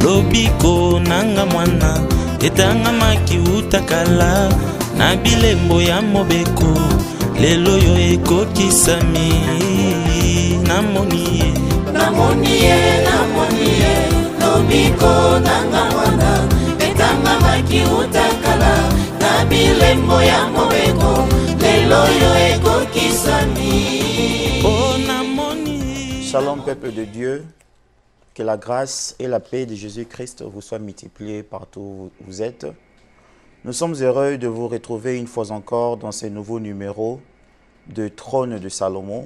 lobiko nanga mwana etangamaki utakala na bilembo ya mobeko lelo yo ekokisami namoni lobiko nanga mwana etangamaki utakala na bilembo ya mobeko lelo yo ekokisami. Shalom peuple de Dieu, que la grâce et la paix de Jésus-Christ vous soient multipliées partout où vous êtes. Nous sommes heureux de vous retrouver une fois encore dans ce nouveau numéro de Trône de Salomon,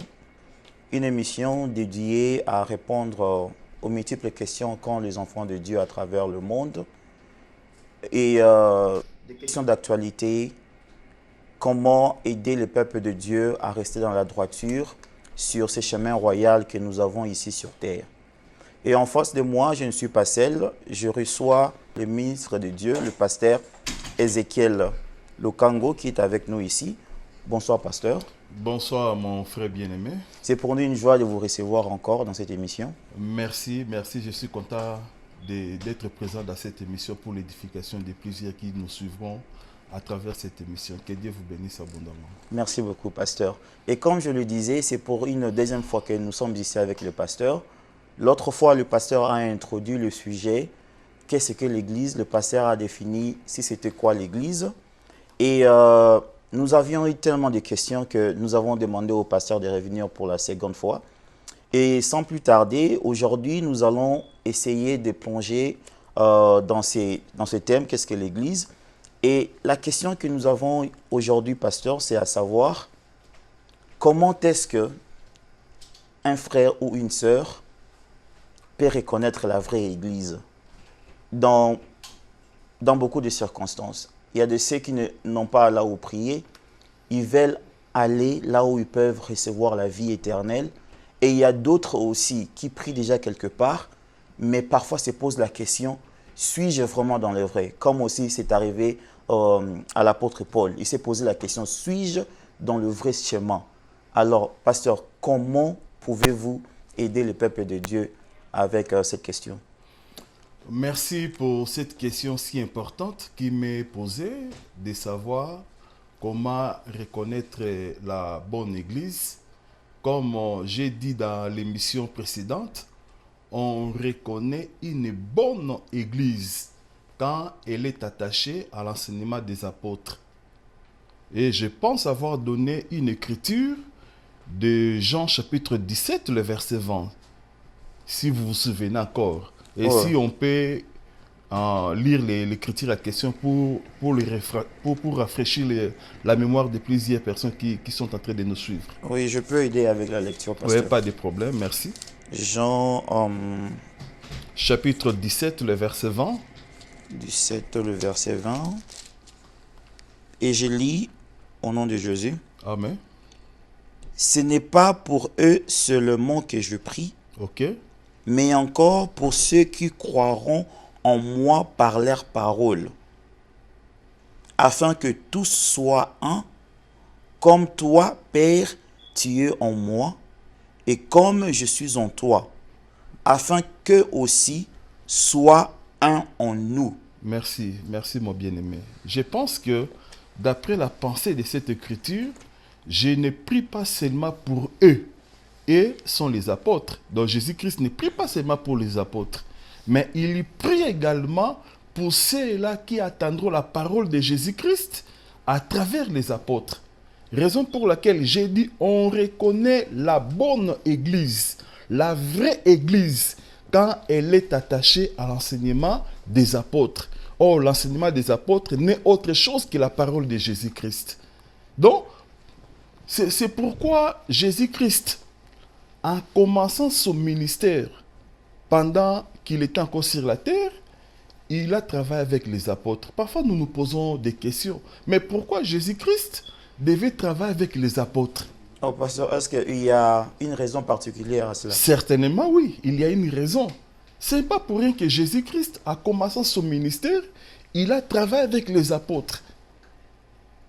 une émission dédiée à répondre aux multiples questions qu'ont les enfants de Dieu à travers le monde et des questions d'actualité, comment aider le peuple de Dieu à rester dans la droiture sur ces chemins royaux que nous avons ici sur terre. Et en face de moi, je ne suis pas seul, je reçois le ministre de Dieu, le pasteur Ézéchiel Lokango, qui est avec nous ici. Bonsoir pasteur. Bonsoir mon frère bien-aimé. C'est pour nous une joie de vous recevoir encore dans cette émission. Merci, je suis content d'être présent dans cette émission pour l'édification de plusieurs qui nous suivront à travers cette émission. Que Dieu vous bénisse abondamment. Merci beaucoup, pasteur. Et comme je le disais, c'est pour une deuxième fois que nous sommes ici avec le pasteur. L'autre fois, le pasteur a introduit le sujet. Qu'est-ce que l'Église? Le pasteur a défini si c'était quoi l'Église. Et nous avions eu tellement de questions que nous avons demandé au pasteur de revenir pour la seconde fois. Et sans plus tarder, aujourd'hui, nous allons essayer de plonger dans ce thème, qu'est-ce que l'Église? Et la question que nous avons aujourd'hui, pasteur, c'est à savoir comment est-ce que un frère ou une sœur peut reconnaître la vraie Église dans beaucoup de circonstances. Il y a de ceux qui n'ont pas là où prier, ils veulent aller là où ils peuvent recevoir la vie éternelle. Et il y a d'autres aussi qui prient déjà quelque part, mais parfois se posent la question, suis-je vraiment dans le vrai? Comme aussi c'est arrivé à l'apôtre Paul. Il s'est posé la question, suis-je dans le vrai chemin? Alors, pasteur, comment pouvez-vous aider le peuple de Dieu avec cette question? Merci pour cette question si importante qui m'est posée, de savoir comment reconnaître la bonne Église. Comme j'ai dit dans l'émission précédente, on reconnaît une bonne Église quand elle est attachée à l'enseignement des apôtres. Et je pense avoir donné une écriture de Jean chapitre 17, le verset 20. Si vous vous souvenez encore. Et si on peut lire l'écriture à question pour rafraîchir la mémoire de plusieurs personnes qui sont en train de nous suivre. Oui, je peux aider avec la lecture, pasteur. Oui, pas de problème, merci. Jean chapitre 17, le verset 20. 17, le verset 20. Et je lis au nom de Jésus. Amen. Ce n'est pas pour eux seulement que je prie, mais encore pour ceux qui croiront en moi par leur parole, afin que tous soient un, comme toi, Père, tu es en moi, et comme je suis en toi, afin qu'eux aussi soient un en nous. Merci mon bien-aimé. Je pense que, d'après la pensée de cette écriture, je ne prie pas seulement pour eux. Et sont les apôtres. Donc Jésus-Christ ne prie pas seulement pour les apôtres, mais il prie également pour ceux-là qui attendront la parole de Jésus-Christ à travers les apôtres. Raison pour laquelle j'ai dit, on reconnaît la bonne Église, la vraie Église, quand elle est attachée à l'enseignement des apôtres. Or, l'enseignement des apôtres n'est autre chose que la parole de Jésus-Christ. Donc, c'est pourquoi Jésus-Christ, en commençant son ministère, pendant qu'il était encore sur la terre, il a travaillé avec les apôtres. Parfois, nous nous posons des questions. Mais pourquoi Jésus-Christ devait travailler avec les apôtres? Oh, pasteur, est-ce qu'il y a une raison particulière à cela? Certainement, oui. Il y a une raison. Ce n'est pas pour rien que Jésus-Christ, en commençant son ministère, il a travaillé avec les apôtres.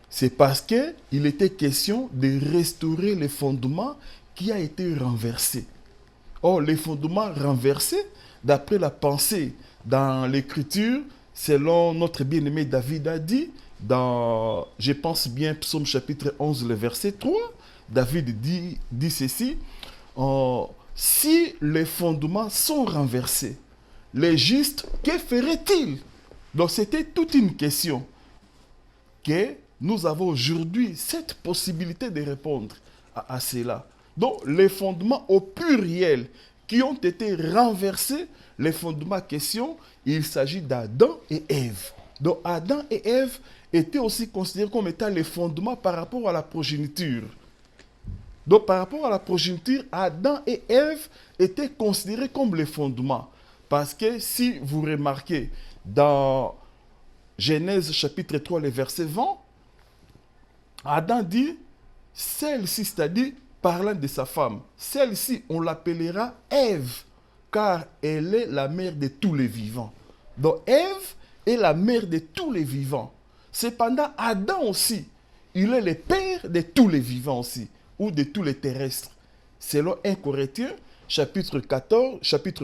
C'est parce qu'il était question de restaurer les fondements qui a été renversé. Or, les fondements renversés, d'après la pensée dans l'Écriture, selon notre bien-aimé David a dit, dans, je pense bien, Psaume chapitre 11, le verset 3, David dit ceci, si les fondements sont renversés, les justes, que feraient-ils? Donc c'était toute une question que nous avons aujourd'hui cette possibilité de répondre à cela. Donc les fondements au pluriel qui ont été renversés, les fondements question, il s'agit d'Adam et Ève. Donc Adam et Ève étaient aussi considérés comme étant les fondements par rapport à la progéniture. Donc par rapport à la progéniture, Adam et Ève étaient considérés comme les fondements. Parce que si vous remarquez dans Genèse chapitre 3, le verset 20, Adam dit, celle-ci, c'est-à-dire parlant de sa femme, celle-ci, on l'appellera Ève, car elle est la mère de tous les vivants. Donc Ève est la mère de tous les vivants. Cependant, Adam aussi, il est le père de tous les vivants aussi, ou de tous les terrestres. Selon 1 Corinthiens, chapitre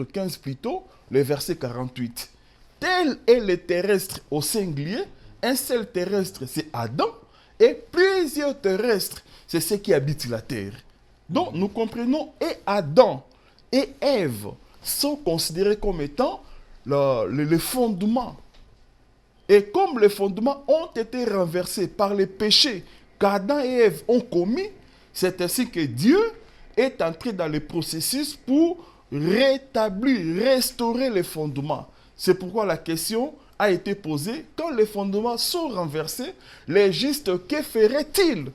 15 plutôt, le verset 48. Tel est le terrestre au singulier, un seul terrestre c'est Adam, et plusieurs terrestres, c'est ceux qui habitent la terre. Donc nous comprenons, et Adam et Ève sont considérés comme étant les fondements. Et comme les fondements ont été renversés par les péchés qu'Adam et Ève ont commis, c'est ainsi que Dieu est entré dans le processus pour rétablir, restaurer les fondements. C'est pourquoi la question a été posée, quand les fondements sont renversés, les justes, que feraient-ils?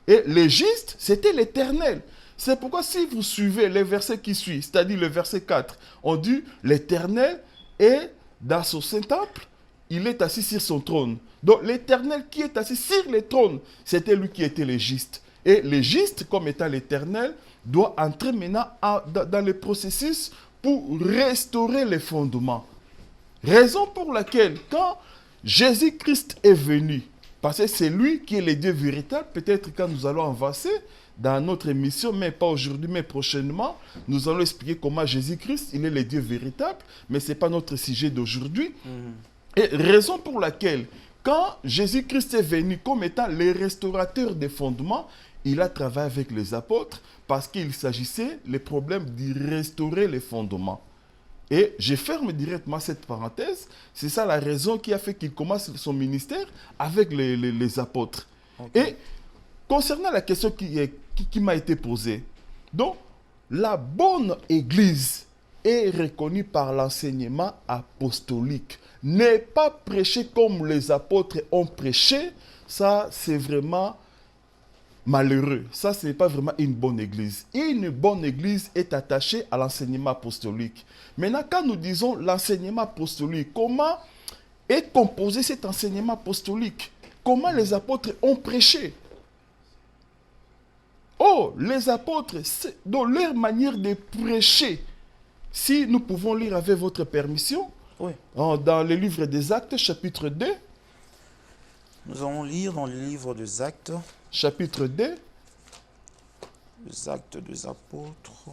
Et les justes, c'était l'Éternel. C'est pourquoi si vous suivez les versets qui suivent, c'est-à-dire le verset 4, on dit l'Éternel est dans son Saint-Temple, il est assis sur son trône. Donc l'Éternel qui est assis sur le trône, c'était lui qui était le juste. Et le juste, comme étant l'Éternel, doit entrer maintenant dans le processus pour restaurer les fondements. Raison pour laquelle, quand Jésus-Christ est venu, parce que c'est lui qui est le Dieu véritable, peut-être quand nous allons avancer dans notre émission, mais pas aujourd'hui, mais prochainement, nous allons expliquer comment Jésus-Christ, il est le Dieu véritable, mais ce n'est pas notre sujet d'aujourd'hui. Et raison pour laquelle, quand Jésus-Christ est venu comme étant le restaurateur des fondements, il a travaillé avec les apôtres parce qu'il s'agissait le problème de restaurer les fondements. Et je ferme directement cette parenthèse. C'est ça la raison qui a fait qu'il commence son ministère avec les apôtres. Okay. Et concernant la question qui m'a été posée, donc la bonne Église est reconnue par l'enseignement apostolique. Ne pas prêcher comme les apôtres ont prêché, ça c'est vraiment malheureux. Ça, ce n'est pas vraiment une bonne église. Et une bonne église est attachée à l'enseignement apostolique. Maintenant, quand nous disons l'enseignement apostolique, comment est composé cet enseignement apostolique? Comment les apôtres ont prêché? Oh, les apôtres, dans leur manière de prêcher, si nous pouvons lire avec votre permission, oui. Dans le livre des Actes, chapitre 2. Nous allons lire dans le livre des Actes. Chapitre 2. Les Actes des Apôtres.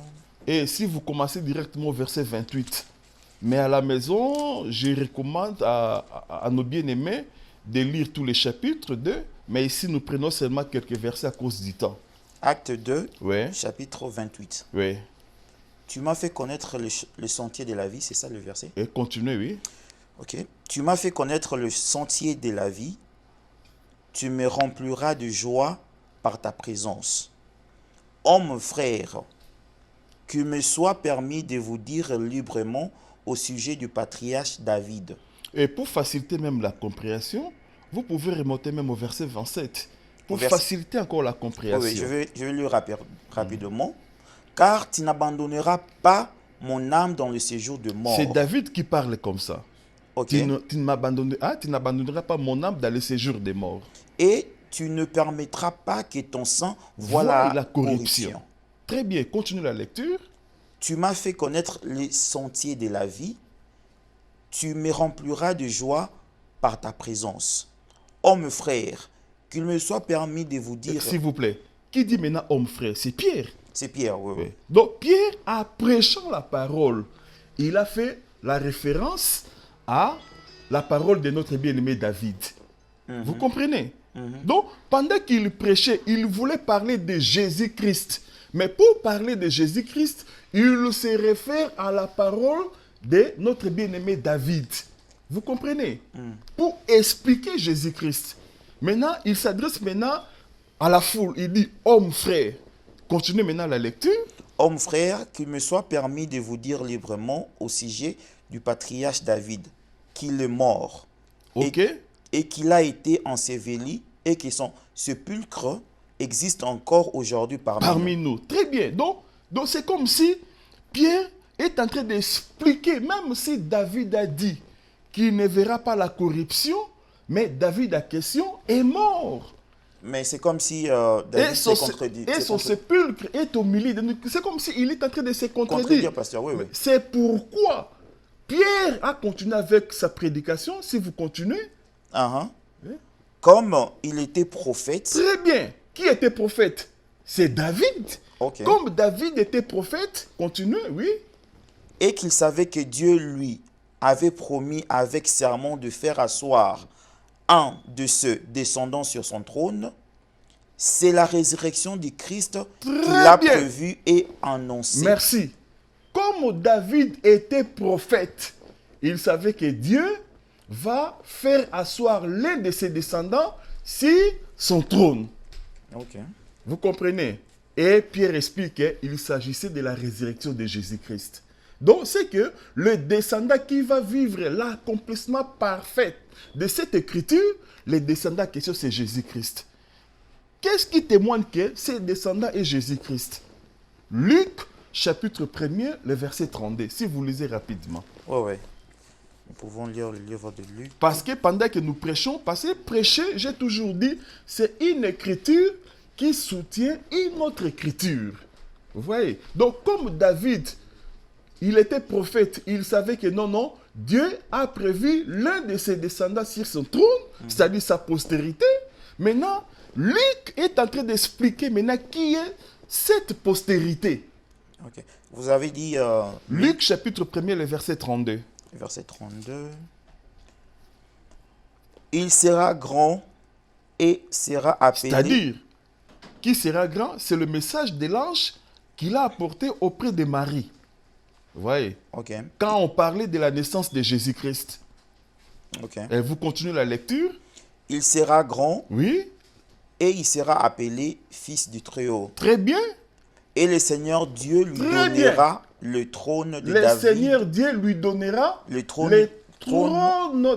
Et si vous commencez directement au verset 28. Mais à la maison, je recommande à nos bien-aimés de lire tous les chapitres 2. Mais ici, nous prenons seulement quelques versets à cause du temps. Acte 2, oui. Chapitre 28. Oui. Tu m'as fait connaître le sentier de la vie, c'est ça le verset? Et continuez, oui. Ok. Tu m'as fait connaître le sentier de la vie. Tu me rempliras de joie par ta présence. Hommes, frères, qu'il me soit permis de vous dire librement au sujet du patriarche David. Et pour faciliter même la compréhension, vous pouvez remonter même au verset 27. Pour faciliter encore la compréhension. Oui, je vais lire rapidement. Car tu n'abandonneras pas mon âme dans le séjour de mort. C'est David qui parle comme ça. Okay. Tu n'abandonneras pas mon âme dans le séjour des morts. Et tu ne permettras pas que ton sang voie la corruption. Très bien, continue la lecture. Tu m'as fait connaître les sentiers de la vie. Tu me rempliras de joie par ta présence. Homme frère, qu'il me soit permis de vous dire... S'il vous plaît, qui dit maintenant homme frère? C'est Pierre. C'est Pierre, oui, oui. Oui. Donc Pierre, en prêchant la parole, il a fait la référence à la parole de notre bien-aimé David. Vous comprenez? Donc, pendant qu'il prêchait, il voulait parler de Jésus-Christ. Mais pour parler de Jésus-Christ, il se réfère à la parole de notre bien-aimé David. Vous comprenez? Pour expliquer Jésus-Christ. Maintenant, il s'adresse maintenant à la foule. Il dit, homme frère. Continuez maintenant la lecture. Homme frère, qu'il me soit permis de vous dire librement au sujet du patriarche David, qu'il est mort. Ok. Et qu'il a été enseveli et que son sépulcre existe encore aujourd'hui parmi nous. Nous. Très bien. Donc c'est comme si Pierre est en train d'expliquer, même si David a dit qu'il ne verra pas la corruption, mais David, à question, est mort. Mais c'est comme si David s'est contredit. Et son sépulcre est au milieu de nous. C'est comme s'il est en train de se Contredire, pasteur, oui, oui. C'est pourquoi Pierre a continué avec sa prédication. Si vous continuez. Comme il était prophète. Très bien. Qui était prophète? C'est David. Okay. Comme David était prophète, continuez, oui. Et qu'il savait que Dieu lui avait promis avec serment de faire asseoir un de ceux descendants sur son trône. C'est la résurrection du Christ qu'il a prévu et annoncé. Merci. Comme David était prophète, il savait que Dieu va faire asseoir l'un de ses descendants sur son trône. Okay. Vous comprenez? Et Pierre explique qu'il s'agissait de la résurrection de Jésus-Christ. Donc, c'est que le descendant qui va vivre l'accomplissement parfait de cette écriture, le descendant en question, c'est Jésus-Christ. Qu'est-ce qui témoigne que ce descendant est Jésus-Christ? Luc, chapitre 1er, le verset 32, si vous lisez rapidement. Oui, oui. Nous pouvons lire le livre de Luc. Parce que pendant que nous prêchons, parce que prêcher, j'ai toujours dit, c'est une écriture qui soutient une autre écriture. Vous voyez? Donc, comme David, il était prophète, il savait que non, Dieu a prévu l'un de ses descendants sur son trône, c'est-à-dire sa postérité. Maintenant, Luc est en train d'expliquer maintenant qui est cette postérité. Okay. Vous avez dit... Luc chapitre 1er, le verset 32. Verset 32. Il sera grand et sera appelé... C'est-à-dire, qui sera grand, c'est le message de l'ange qu'il a apporté auprès de Marie. Vous voyez? Okay. Quand on parlait de la naissance de Jésus-Christ. Okay. Et vous continuez la lecture. Il sera grand. Oui. Et il sera appelé fils du Très-Haut. Très bien. Et le Seigneur Dieu lui donnera le trône de David. Le Seigneur Dieu lui donnera le trône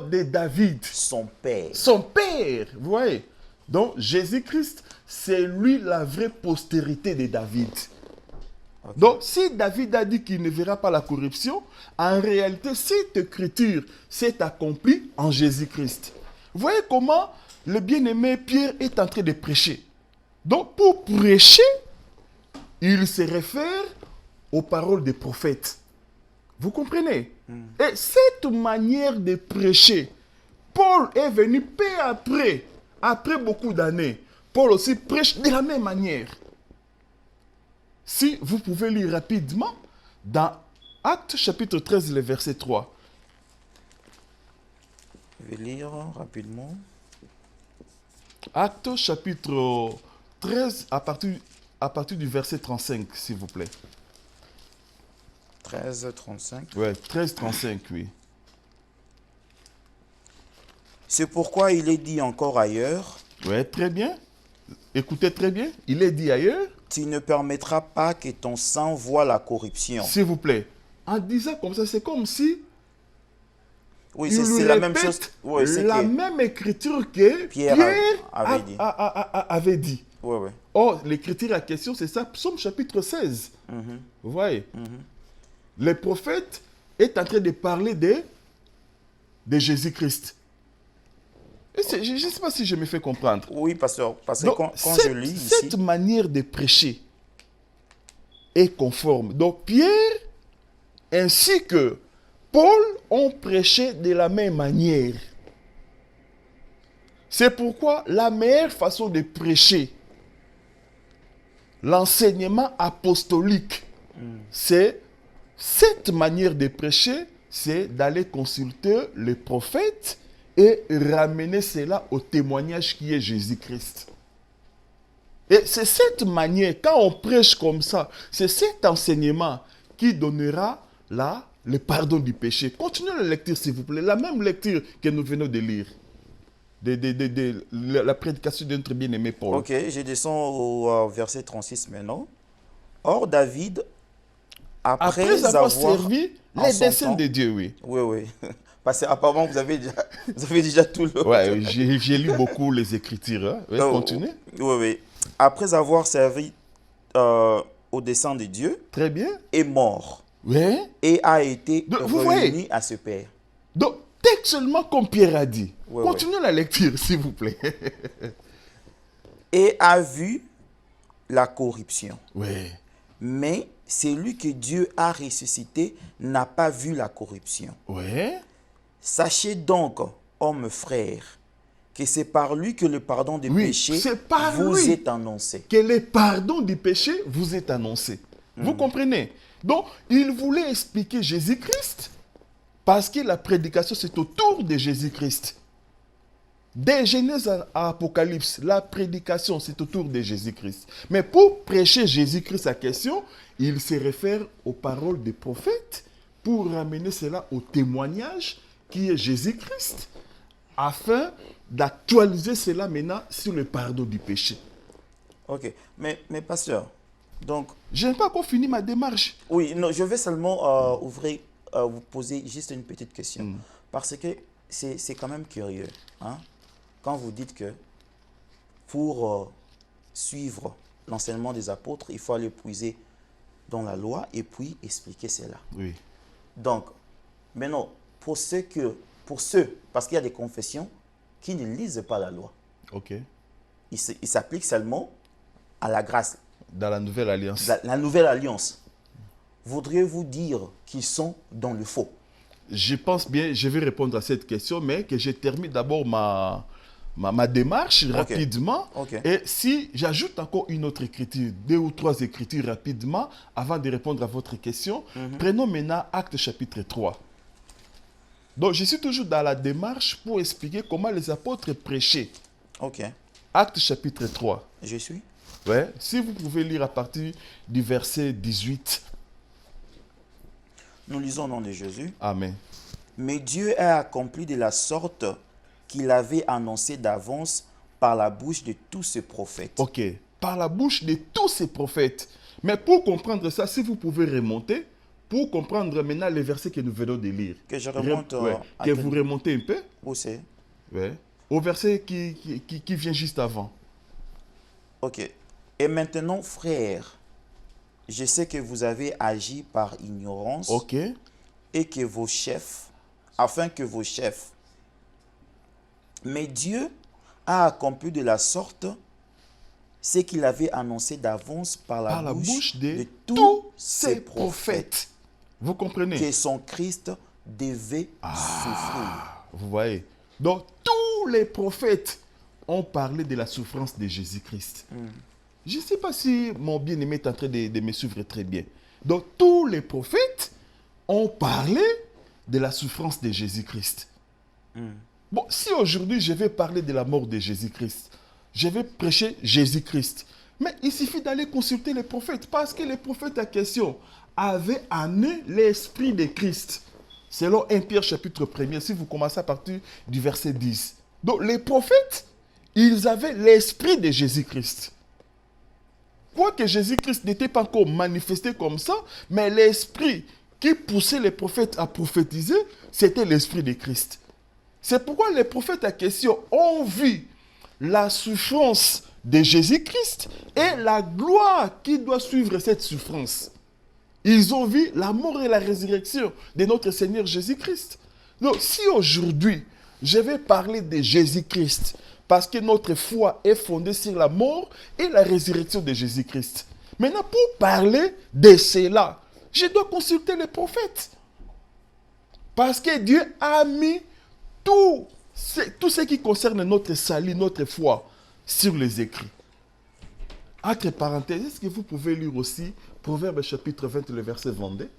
de David. Son père. Son père. Vous voyez? Donc, Jésus-Christ, c'est lui la vraie postérité de David. Okay. Donc, si David a dit qu'il ne verra pas la corruption, en réalité, cette écriture s'est accomplie en Jésus-Christ. Vous voyez comment le bien-aimé Pierre est en train de prêcher. Donc, pour prêcher, il se réfère aux paroles des prophètes. Vous comprenez? Et cette manière de prêcher, Paul est venu peu après beaucoup d'années. Paul aussi prêche de la même manière. Si vous pouvez lire rapidement dans Actes chapitre 13, le verset 3. Je vais lire rapidement. Actes chapitre 13 à partir du verset 35, s'il vous plaît. 13, 35. Oui, 13, 35, oui. C'est pourquoi il est dit encore ailleurs. Oui, très bien. Écoutez très bien. Il est dit ailleurs. Tu ne permettras pas que ton sang voie la corruption. S'il vous plaît. En disant comme ça, c'est comme si... Oui, c'est la même chose. Oui, la même écriture que Pierre avait dit. Oui, oui. Or, l'écriture à question, c'est ça, Psaume chapitre 16. Vous voyez? Le prophète est en train de parler de Jésus-Christ. Je ne sais pas si je me fais comprendre. Oui, pasteur, parce que quand je lis ici... Cette manière de prêcher est conforme. Donc, Pierre ainsi que Paul ont prêché de la même manière. C'est pourquoi la meilleure façon de prêcher l'enseignement apostolique, c'est cette manière de prêcher, c'est d'aller consulter les prophètes et ramener cela au témoignage qui est Jésus-Christ. Et c'est cette manière, quand on prêche comme ça, c'est cet enseignement qui donnera le pardon du péché. Continuez la lecture, s'il vous plaît. La même lecture que nous venons de lire. La prédication de notre bien-aimé Paul. Ok, je descends au verset 36 maintenant. Or, David, après avoir servi en les son desseins temps- de Dieu, oui. Oui, oui. Parce qu'apparemment, vous avez déjà tout le... Ouais, j'ai lu beaucoup les Écritures. Hein. Oui, Oh, continuez. Oui, oui. Après avoir servi au dessein de Dieu, Très bien. est mort Oui. et a été Donc, vous voyez. réuni à ce Père. Donc, textuellement, comme Pierre a dit. Ouais, Continuez la lecture, s'il vous plaît. Et a vu la corruption. Oui. Mais celui que Dieu a ressuscité n'a pas vu la corruption. Oui. Sachez donc, hommes frères, que c'est par lui que le pardon des Oui, péchés c'est par vous lui. est annoncé. Que le pardon du péché vous est annoncé. Vous comprenez? Donc, il voulait expliquer Jésus-Christ parce que la prédication, c'est autour de Jésus-Christ. Dès Genèse à Apocalypse, la prédication, c'est autour de Jésus-Christ. Mais pour prêcher Jésus-Christ, sa question, il se réfère aux paroles des prophètes pour ramener cela au témoignage qui est Jésus-Christ, afin d'actualiser cela maintenant sur le pardon du péché. Ok, mais pasteur, donc, Je n'ai pas encore fini ma démarche. oui, non, je vais seulement vous poser juste une petite question. Parce que c'est quand même curieux, hein, quand vous dites que pour suivre l'enseignement des apôtres, il faut aller puiser dans la loi et puis expliquer cela. Oui. Donc, maintenant, pour ceux, parce qu'il y a des confessions qui ne lisent pas la loi, Ok. ils s'appliquent seulement à la grâce, Dans la nouvelle alliance. la nouvelle alliance. Voudriez-vous dire qu'ils sont dans le faux? Je pense bien, je vais répondre à cette question, mais que je termine d'abord ma démarche rapidement. Ok. Et si j'ajoute encore une autre écriture, 2 ou 3 écritures rapidement, avant de répondre à votre question, prenons maintenant Actes chapitre 3. Donc, je suis toujours dans la démarche pour expliquer comment les apôtres prêchaient. Ok, Actes chapitre 3. je suis. Ouais. Si vous pouvez lire à partir du verset 18. Nous lisons au nom de Jésus. Amen. Mais Dieu a accompli de la sorte qu'il avait annoncé d'avance par la bouche de tous ses prophètes. Ok. Par la bouche de tous ces prophètes. Mais pour comprendre ça, si vous pouvez remonter, pour comprendre maintenant les versets que nous venons de lire. Que je remonte à Que quel- vous remontez un peu. Où c'est? Ouais. Au verset qui vient juste avant. Ok. Et maintenant, frères, je sais que vous avez agi par ignorance Ok. et que vos chefs, afin que vos chefs. Mais Dieu a accompli de la sorte ce qu'il avait annoncé d'avance par Par la bouche de tous tous ses ces prophètes, prophètes. Vous comprenez? que son Christ devait souffrir. Vous voyez. Donc, tous les prophètes ont parlé de la souffrance de Jésus-Christ. Je ne sais pas si mon bien-aimé est en train de me suivre très bien. Donc, tous les prophètes ont parlé de la souffrance de Jésus-Christ. Bon, si aujourd'hui je vais parler de la mort de Jésus-Christ, je vais prêcher Jésus-Christ. Mais il suffit d'aller consulter les prophètes, parce que les prophètes en question avaient amené l'esprit de Christ. Selon 1 Pierre chapitre 1er, si vous commencez à partir du verset 10. Donc les prophètes, ils avaient l'esprit de Jésus-Christ. Quoique Jésus-Christ n'était pas encore manifesté comme ça, mais l'esprit qui poussait les prophètes à prophétiser, c'était l'esprit de Christ. C'est pourquoi les prophètes en question ont vu la souffrance de Jésus-Christ et la gloire qui doit suivre cette souffrance. Ils ont vu la mort et la résurrection de notre Seigneur Jésus-Christ. Donc, si aujourd'hui, je vais parler de Jésus-Christ, parce que notre foi est fondée sur la mort et la résurrection de Jésus-Christ. Maintenant, pour parler de cela, je dois consulter les prophètes. Parce que Dieu a mis tout ce qui concerne notre salut, notre foi, sur les écrits. Entre parenthèses, est-ce que vous pouvez lire aussi Proverbe chapitre 20, le verset 22?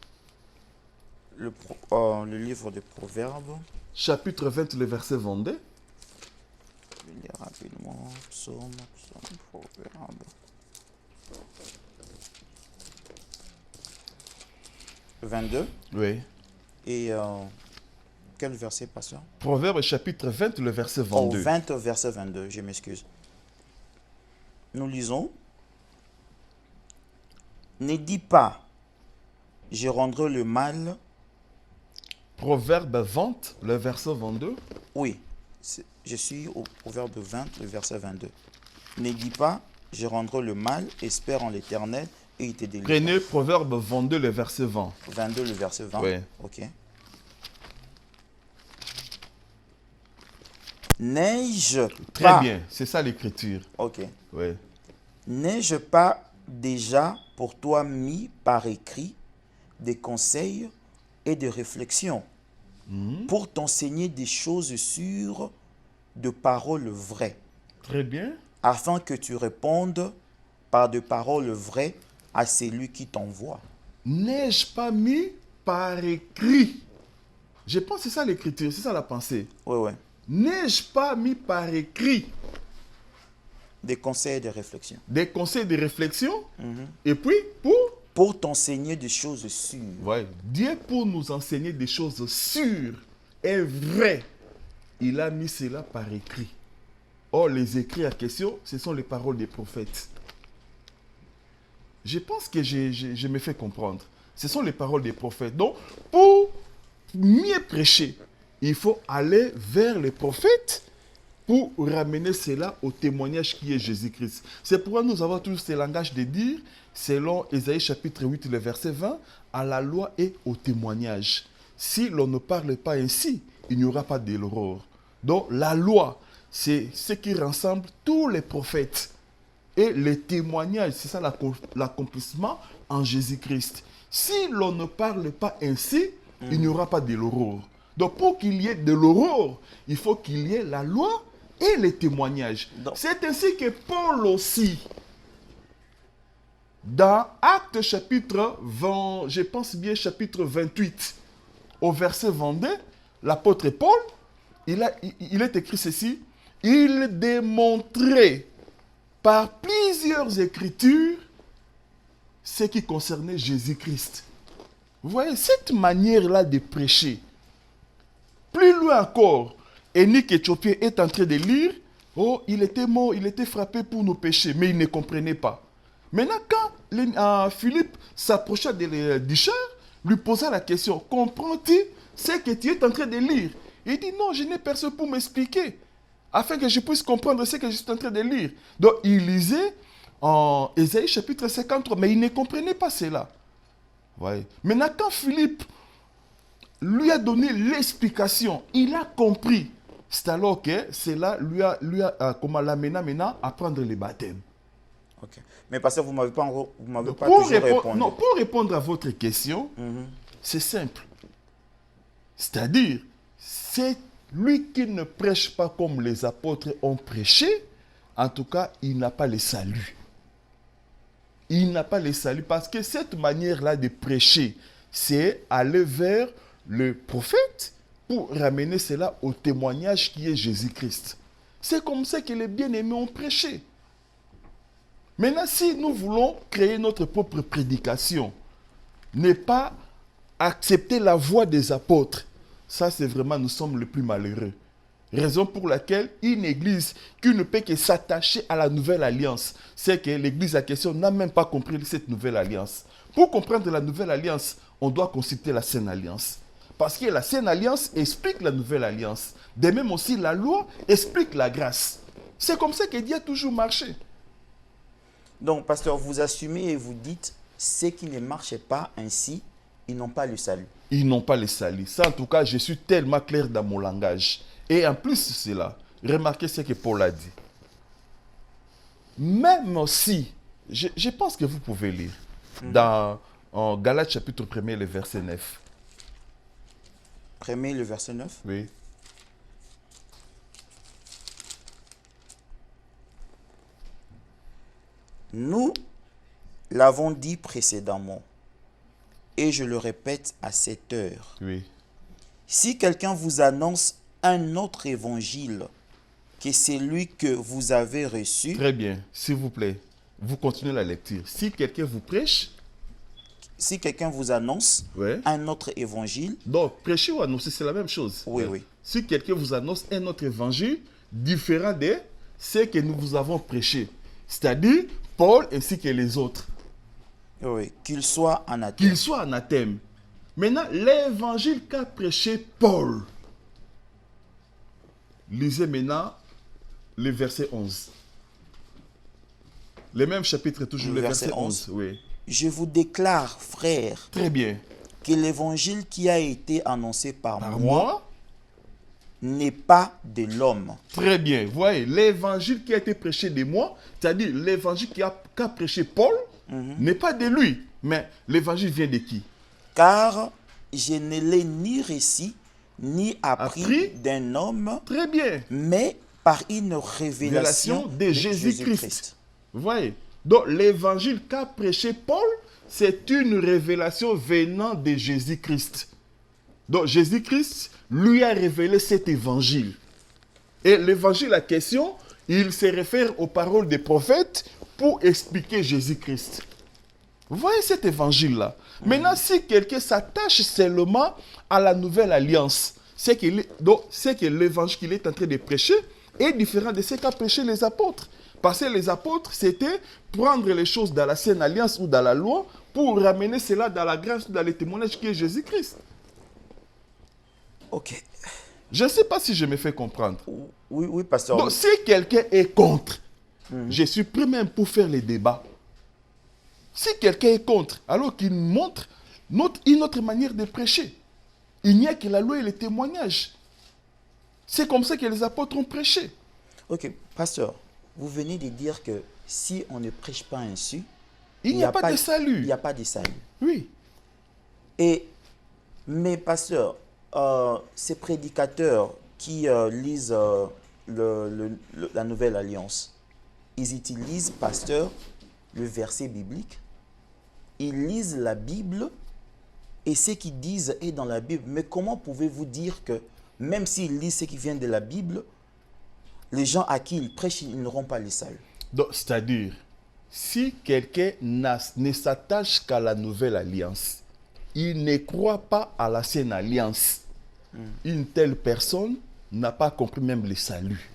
Le livre de Proverbes. Chapitre 20, le verset 22. Je vais lire rapidement. Psaume, Proverbe. « 22. Oui. Et quel verset, pasteur? Proverbe chapitre 20, le verset Oh, 22. 20, verset 22, je m'excuse. Nous lisons. Ne dis pas, je rendrai le mal. Proverbe 20, le verset 22. Oui, je suis au Proverbe 20, le verset 22. Ne dis pas, je rendrai le mal, espère en l'Éternel et il te délivrera. Prenez Proverbe 22, le verset 20. 22, le verset 20. Oui. Ok. N'ai-je Très pas... bien, c'est ça l'écriture. Ok. Oui. N'ai-je pas déjà pour toi mis par écrit des conseils et des réflexions pour t'enseigner des choses sûres, de paroles vraies, Très bien. afin que tu répondes par de paroles vraies à celui qui t'envoie. N'ai-je pas mis par écrit? Je pense que c'est ça l'écriture, c'est ça la pensée. Oui, oui. N'ai-je pas mis par écrit Des conseils et des réflexions. des conseils de réflexion? Et puis, pour Pour t'enseigner des choses sûres. ouais, Dieu, pour nous enseigner des choses sûres et vraies, il a mis cela par écrit. Or, les écrits à question, ce sont les paroles des prophètes. Je pense que je me fais comprendre. Ce sont les paroles des prophètes. Donc, pour mieux prêcher, il faut aller vers les prophètes pour ramener cela au témoignage qui est Jésus-Christ. C'est pourquoi nous avons tous ce langage de dire, selon Ésaïe chapitre 8, le verset 20, à la loi et au témoignage. Si l'on ne parle pas ainsi, il n'y aura pas d'erreur. Donc la loi, c'est ce qui rassemble tous les prophètes. Et les témoignages, c'est ça l'accomplissement en Jésus-Christ. Si l'on ne parle pas ainsi, il n'y aura pas de l'aurore. Donc pour qu'il y ait de l'aurore, il faut qu'il y ait la loi et les témoignages. C'est ainsi que Paul aussi, dans Actes chapitre 20, je pense bien chapitre 28, au verset 22, l'apôtre Paul, il est écrit ceci, il démontrait par plusieurs écritures ce qui concernait Jésus-Christ. Vous voyez, cette manière-là de prêcher, plus loin encore, Énique Éthiopien est en train de lire, oh, il était mort, il était frappé pour nos péchés, mais il ne comprenait pas. Maintenant, quand Philippe s'approcha du char, lui posa la question, comprends-tu ce que tu es en train de lire? Il dit, non, je n'ai personne pour m'expliquer, afin que je puisse comprendre ce que je suis en train de lire. Donc, il lisait en Ésaïe chapitre 53, mais il ne comprenait pas cela. Ouais. Maintenant, quand Philippe lui a donné l'explication, il a compris. C'est alors que cela lui a l'amena maintenant à prendre le baptême. Ok. Mais parce que vous ne m'avez pas toujours répondu. Non, pour répondre à votre question, c'est simple. C'est-à-dire, c'est lui qui ne prêche pas comme les apôtres ont prêché, en tout cas, il n'a pas le salut. Il n'a pas le salut parce que cette manière-là de prêcher, c'est aller vers le prophète pour ramener cela au témoignage qui est Jésus-Christ. C'est comme ça que les bien-aimés ont prêché. Maintenant, si nous voulons créer notre propre prédication, ne pas accepter la voix des apôtres, ça c'est vraiment, nous sommes les plus malheureux. Raison pour laquelle une église qui ne peut que s'attacher à la nouvelle alliance, c'est que l'église à question n'a même pas compris cette nouvelle alliance. Pour comprendre la nouvelle alliance, on doit consulter la Sainte Alliance. Parce que la Sainte Alliance explique la nouvelle alliance. De même aussi, la loi explique la grâce. C'est comme ça que Dieu a toujours marché. Donc, pasteur, vous assumez et vous dites, ceux qui ne marchent pas ainsi, ils n'ont pas le salut. Ils n'ont pas le salut. Ça, en tout cas, je suis tellement clair dans mon langage. Et en plus de cela, remarquez ce que Paul a dit. Même aussi, je pense que vous pouvez lire, dans Galates chapitre 1er, le verset 9. 1er, le verset 9. Oui. Nous l'avons dit précédemment, et je le répète à cette heure. Oui. Si quelqu'un vous annonce un autre évangile que celui que vous avez reçu, Très bien. S'il vous plaît, vous continuez la lecture. Si quelqu'un vous prêche, si quelqu'un vous annonce ouais. un autre évangile, Donc, prêcher ou annoncer, c'est la même chose. oui, oui. Si quelqu'un vous annonce un autre évangile différent de ce que nous vous avons prêché, c'est-à-dire Paul ainsi que les autres, Oui, qu'il soit anathème. qu'il soit anathème. Maintenant, l'évangile qu'a prêché Paul. Lisez maintenant le verset 11. Le même chapitre, toujours le verset 11. Oui. Je vous déclare, frères, Très bien. que l'évangile qui a été annoncé par Par moi moi, n'est pas de l'homme. très bien. Vous voyez, l'évangile qui a été prêché de moi, c'est-à-dire l'évangile qu'a prêché Paul, n'est pas de lui. Mais l'évangile vient de qui? Car je ne l'ai ni reçu, ni appris Appris? d'un homme, Très bien. mais par une révélation De Jésus-Christ. Vous voyez? Donc, l'évangile qu'a prêché Paul, c'est une révélation venant de Jésus-Christ. Donc, Jésus-Christ lui a révélé cet évangile. Et l'évangile en question, il se réfère aux paroles des prophètes pour expliquer Jésus-Christ. Vous voyez cet évangile-là? Maintenant, si quelqu'un s'attache seulement à la nouvelle alliance, c'est que l'évangile qu'il est en train de prêcher est différent de ce qu'a prêché les apôtres. Parce que les apôtres, c'était prendre les choses dans la Sainte Alliance ou dans la loi pour ramener cela dans la grâce ou dans le témoignage qui est Jésus-Christ. Ok. Je ne sais pas si je me fais comprendre. Oui, oui, pasteur. Donc, si quelqu'un est contre, je suis prêt même pour faire les débats. Si quelqu'un est contre, alors qu'il montre une autre manière de prêcher. Il n'y a que la loi et le témoignage. C'est comme ça que les apôtres ont prêché. Ok, pasteur, vous venez de dire que si on ne prêche pas ainsi, Il n'y a pas de salut. Il n'y a pas de salut. Oui. Mais pasteur, ces prédicateurs qui lisent la Nouvelle Alliance, ils utilisent, pasteur, le verset biblique. Ils lisent la Bible et ce qu'ils disent est dans la Bible. Mais comment pouvez-vous dire que même s'ils lisent ce qui vient de la Bible, les gens à qui ils prêchent, ils n'auront pas le salut? Donc, c'est-à-dire, si quelqu'un ne s'attache qu'à la nouvelle alliance, il ne croit pas à la Sainte Alliance, une telle personne n'a pas compris même le salut.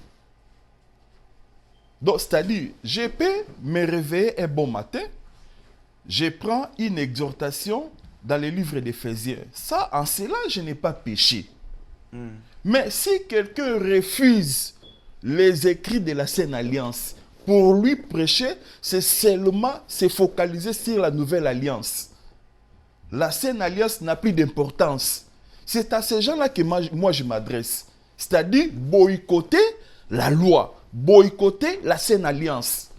Donc, c'est-à-dire, je peux me réveiller un bon matin, je prends une exhortation dans le livre d'Éphésiens. Ça, en cela, je n'ai pas péché. Mais si quelqu'un refuse les écrits de la Sainte Alliance, pour lui prêcher, c'est seulement se focaliser sur la nouvelle alliance. La Sainte Alliance n'a plus d'importance. C'est à ces gens-là que moi je m'adresse. C'est-à-dire boycotter la loi, boycotter la Sainte Alliance.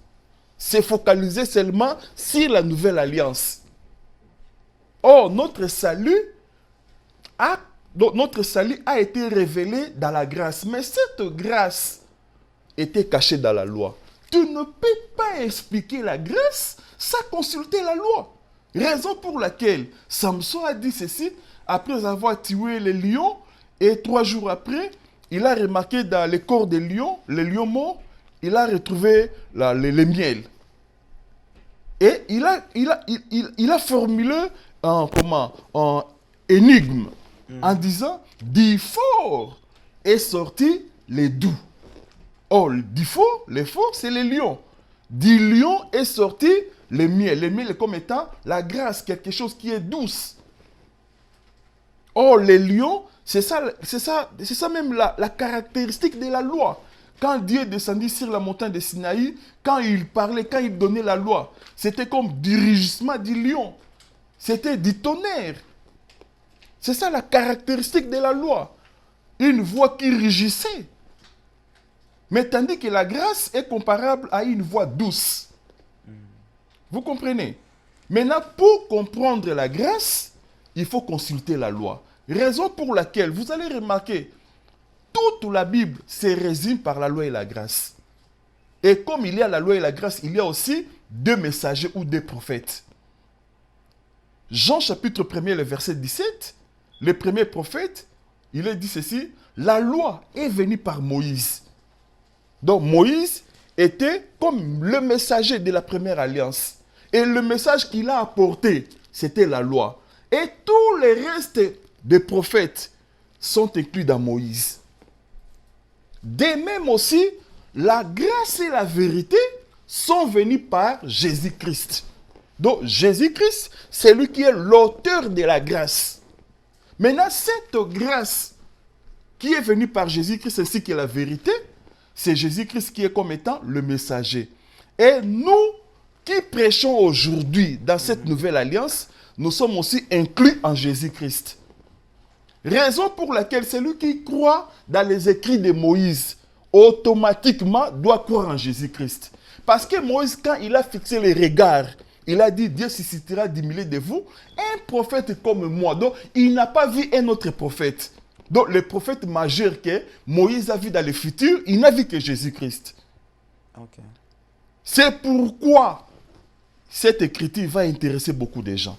Se focaliser seulement sur la nouvelle alliance. Or, notre salut a été révélé dans la grâce. Mais cette grâce était cachée dans la loi. Tu ne peux pas expliquer la grâce sans consulter la loi. Raison pour laquelle Samson a dit ceci, après avoir tué les lions, et 3 jours après, il a remarqué dans le corps des lions, les lions morts, il a retrouvé les miels. Et il a formulé un énigme en disant, du fort est sorti les doux. Or, du faux, les faux, c'est les lions. Du lion est sorti le miel. Le miel est comme étant la grâce, quelque chose qui est douce. Or, les lions, c'est ça même la caractéristique de la loi. Quand Dieu est descendu sur la montagne de Sinaï, quand il parlait, quand il donnait la loi, c'était comme du rugissement du lion. C'était du tonnerre. C'est ça la caractéristique de la loi. Une voix qui rugissait. Mais tandis que la grâce est comparable à une voix douce. Vous comprenez? Maintenant, pour comprendre la grâce, il faut consulter la loi. Raison pour laquelle, vous allez remarquer, toute la Bible se résume par la loi et la grâce. Et comme il y a la loi et la grâce, il y a aussi deux messagers ou deux prophètes. Jean chapitre 1er, le verset 17, le premier prophète, il a dit ceci, la loi est venue par Moïse. Donc Moïse était comme le messager de la première alliance. Et le message qu'il a apporté, c'était la loi. Et tous les restes des prophètes sont inclus dans Moïse. De même aussi, la grâce et la vérité sont venus par Jésus-Christ. Donc Jésus-Christ, c'est lui qui est l'auteur de la grâce. Maintenant, cette grâce qui est venue par Jésus-Christ ainsi que la vérité, c'est Jésus-Christ qui est comme étant le messager. Et nous qui prêchons aujourd'hui dans cette nouvelle alliance, nous sommes aussi inclus en Jésus-Christ. Raison pour laquelle celui qui croit dans les écrits de Moïse, automatiquement doit croire en Jésus-Christ. Parce que Moïse, quand il a fixé les regards, il a dit, Dieu suscitera 10 000 de vous, un prophète comme moi. Donc, il n'a pas vu un autre prophète. Donc, le prophète majeur que Moïse a vu dans le futur, il n'a vu que Jésus-Christ. Ok. C'est pourquoi cette écriture va intéresser beaucoup de gens.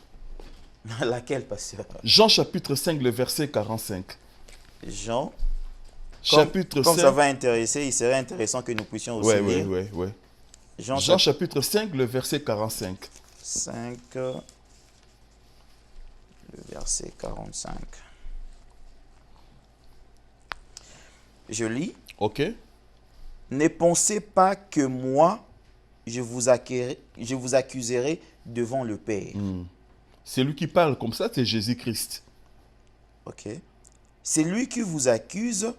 Laquelle, pasteur? Jean chapitre 5, le verset 45. Jean, Chapitre comme 5. ça va intéresser, il serait intéressant que nous puissions aussi lire. Oui. Jean, Jean chapitre 5, le verset 45. 5, le verset 45. Je lis. Ok. Ne pensez pas que moi, je vous accuserai devant le Père. C'est lui qui parle comme ça, c'est Jésus-Christ. Ok. C'est lui qui vous accuse,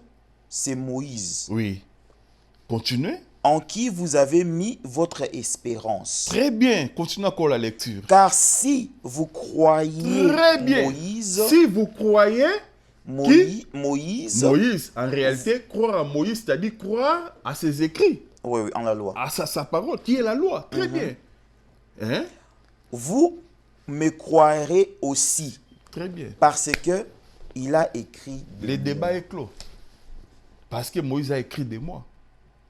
c'est Moïse, Oui. Continuez. en qui vous avez mis votre espérance. Très bien. Continuez encore la lecture. Car si vous croyez Très bien. Moïse, Si vous croyez Moïse, Moïse, en réalité, croire à Moïse, c'est-à-dire croire à ses écrits, oui, en la loi, à sa parole, qui est la loi. Très bien. Hein? vous me croirez aussi, Très bien. parce que il a écrit de Le moi. débat est clos. Parce que Moïse a écrit de moi,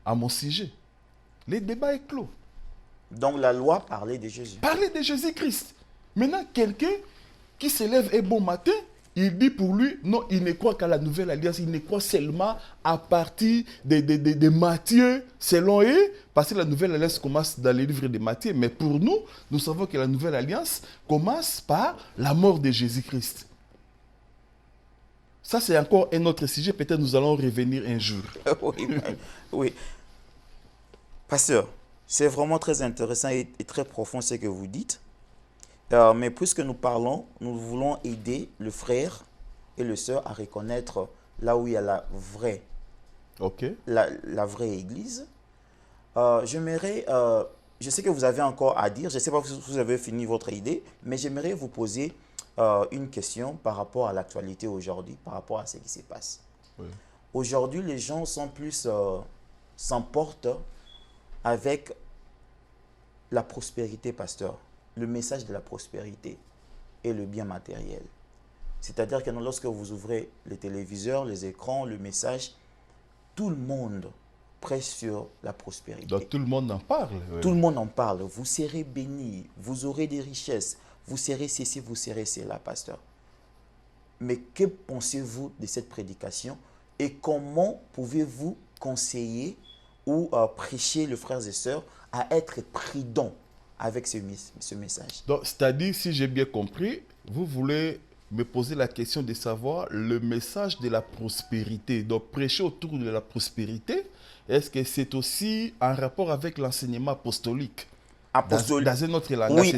à mon sujet. Le débat est clos. Donc la loi parlait de Jésus. Parlez de Jésus-Christ. Maintenant, quelqu'un qui se lève un bon matin, il dit pour lui, non, il ne croit qu'à la nouvelle alliance, il ne croit seulement à partir de Matthieu, selon eux, parce que la nouvelle alliance commence dans les livres de Matthieu. Mais pour nous, nous savons que la nouvelle alliance commence par la mort de Jésus-Christ. Ça, c'est encore un autre sujet, peut-être nous allons revenir un jour. Oui. Pasteur, c'est vraiment très intéressant et très profond ce que vous dites. Mais puisque nous parlons, nous voulons aider le frère et le sœur à reconnaître là où il y a la vraie église. Je sais que vous avez encore à dire, je ne sais pas si vous avez fini votre idée, mais j'aimerais vous poser une question par rapport à l'actualité aujourd'hui, par rapport à ce qui se passe. Oui. Aujourd'hui, les gens sont plus s'emportent avec la prospérité, pasteur, le message de la prospérité et le bien matériel. C'est-à-dire que lorsque vous ouvrez les téléviseurs, les écrans, le message, tout le monde prêche sur la prospérité. Donc tout le monde en parle. Oui. Tout le monde en parle. Vous serez bénis, vous aurez des richesses, vous serez ceci, vous serez cela, pasteur. Mais que pensez-vous de cette prédication et comment pouvez-vous conseiller ou prêcher les frères et sœurs à être prudents avec ce message? Donc, c'est-à-dire, si j'ai bien compris, vous voulez me poser la question de savoir le message de la prospérité. Donc, prêcher autour de la prospérité, est-ce que c'est aussi en rapport avec l'enseignement apostolique? Dans un autre langage. Oui,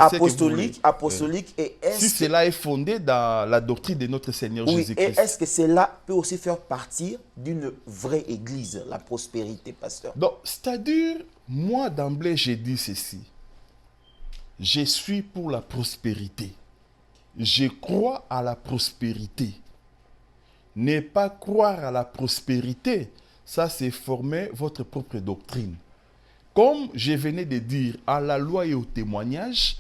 apostolique. Et si cela est fondé dans la doctrine de notre Seigneur Jésus-Christ. Et est-ce que cela peut aussi faire partie d'une vraie église, la prospérité, pasteur? Donc, c'est-à-dire, moi d'emblée, j'ai dit ceci. Je suis pour la prospérité. Je crois à la prospérité. Ne pas croire à la prospérité, ça c'est former votre propre doctrine. Comme je venais de dire, à la loi et au témoignage,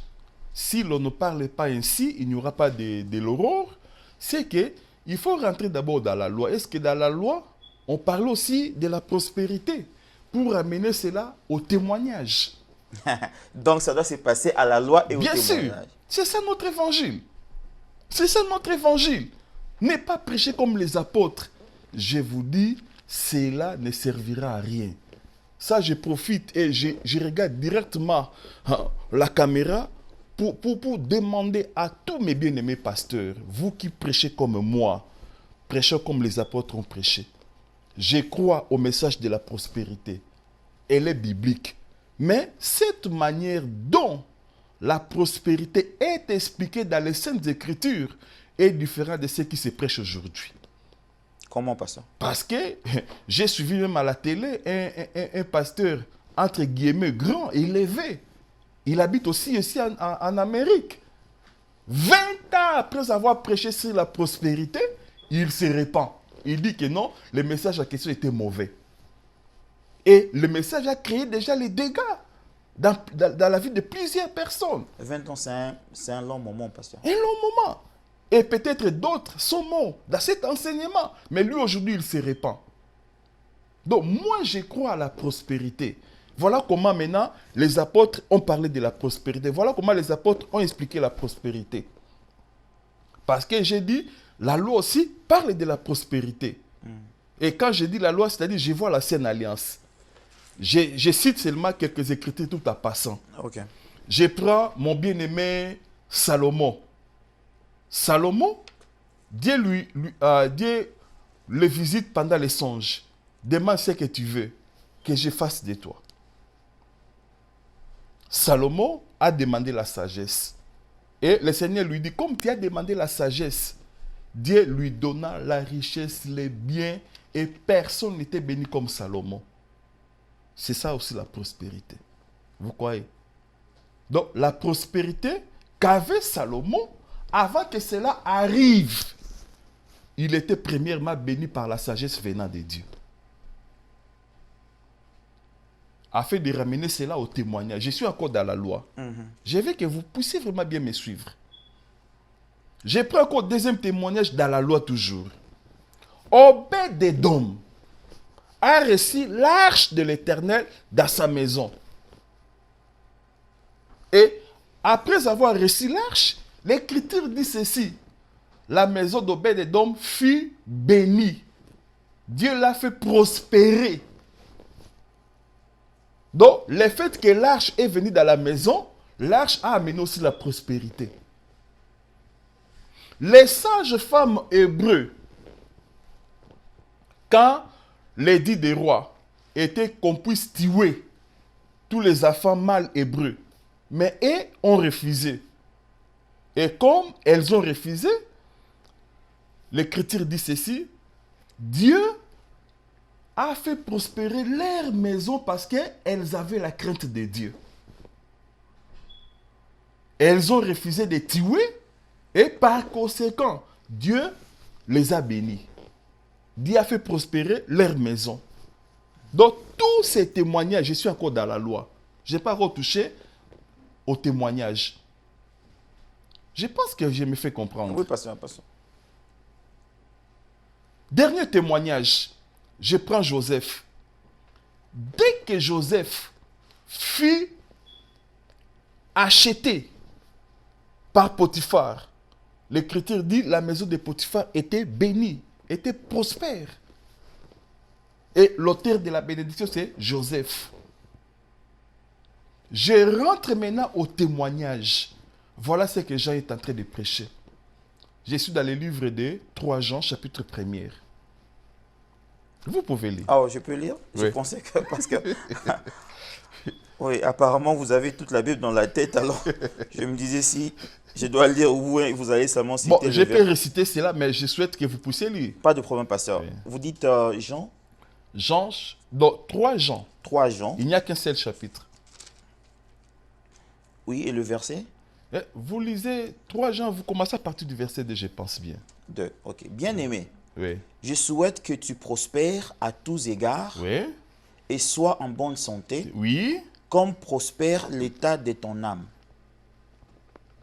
si l'on ne parle pas ainsi, il n'y aura pas de l'aurore. C'est qu'il faut rentrer d'abord dans la loi. Est-ce que dans la loi, on parle aussi de la prospérité pour amener cela au témoignage? Donc ça doit se passer à la loi et au Bien sûr, témoignage. c'est ça notre évangile. C'est ça notre évangile. Ne pas prêcher comme les apôtres. Je vous dis, cela ne servira à rien. Ça, je profite et je regarde directement la caméra pour demander à tous mes bien-aimés pasteurs, vous qui prêchez comme moi, prêchez comme les apôtres ont prêché. Je crois au message de la prospérité. Elle est biblique. Mais cette manière dont la prospérité est expliquée dans les Saintes Écritures est différente de ce qui se prêche aujourd'hui. Comment, pasteur? Parce que j'ai suivi même à la télé un pasteur, entre guillemets, grand, élevé. Il habite aussi ici en Amérique. 20 ans après avoir prêché sur la prospérité, il se répand. Il dit que non, le message en question était mauvais. Et le message a créé déjà les dégâts dans la vie de plusieurs personnes. 20 ans, c'est un long moment, pasteur. Un long moment. Et peut-être d'autres sont morts dans cet enseignement. Mais lui, aujourd'hui, il se répand. Donc, moi, je crois à la prospérité. Voilà comment maintenant les apôtres ont parlé de la prospérité. Voilà comment les apôtres ont expliqué la prospérité. Parce que j'ai dit, la loi aussi parle de la prospérité. Et quand je dis la loi, c'est-à-dire, je vois la Sainte Alliance. Je cite seulement quelques écritures tout en passant. Ok. Je prends mon bien-aimé Salomon. Salomon, Dieu le visite pendant les songes. Demande ce que tu veux que je fasse de toi. Salomon a demandé la sagesse. Et le Seigneur lui dit, comme tu as demandé la sagesse, Dieu lui donna la richesse, les biens, et personne n'était béni comme Salomon. C'est ça aussi la prospérité. Vous croyez? Donc la prospérité qu'avait Salomon, avant que cela arrive, il était premièrement béni par la sagesse venant de Dieu. Afin de ramener cela au témoignage. Je suis encore dans la loi. Je veux que vous puissiez vraiment bien me suivre. Je prends encore deuxième témoignage dans la loi toujours. Obed-Édom a reçu l'arche de l'Éternel dans sa maison. Et après avoir reçu l'arche, l'Écriture dit ceci. La maison d'Obed-Édom fut bénie. Dieu l'a fait prospérer. Donc, le fait que l'arche est venue dans la maison, l'arche a amené aussi la prospérité. Les sages femmes hébreux, quand l'édit des rois était qu'on puisse tuer tous les enfants mâles hébreux, mais elles ont refusé. Et comme elles ont refusé, l'Écriture dit ceci, Dieu a fait prospérer leur maison parce qu'elles avaient la crainte de Dieu. Elles ont refusé de tuer et par conséquent, Dieu les a bénis. Dieu a fait prospérer leur maison. Donc, tous ces témoignages, je suis encore dans la loi. Je n'ai pas retouché au témoignage. Je pense que je me fais comprendre. Oui, pasteur, pasteur. Dernier témoignage. Je prends Joseph. Dès que Joseph fut acheté par Potiphar, l'Écriture dit la maison de Potiphar était bénie, était prospère. Et l'auteur de la bénédiction, c'est Joseph. Je rentre maintenant au témoignage. Voilà ce que Jean est en train de prêcher. Je suis dans le livre de 3 Jean, chapitre 1er. Vous pouvez lire. Ah, je peux lire? Oui. Je pensais que... Parce que... oui, apparemment, vous avez toute la Bible dans la tête, alors je me disais si je dois lire ou vous allez seulement citer Bon, le je peux verset. réciter cela, mais je souhaite que vous puissiez lire. Pas de problème, pasteur. Oui. Vous dites Jean, Jean, donc 3 Jean. 3 Jean, Il n'y a qu'un seul chapitre. oui, et le verset Vous lisez 3 Jean, vous commencez à partir du verset 2, je pense bien. 2. Ok. Bien-aimé, Oui. je souhaite que tu prospères à tous égards Oui. et sois en bonne santé, Oui. comme prospère l'état de ton âme.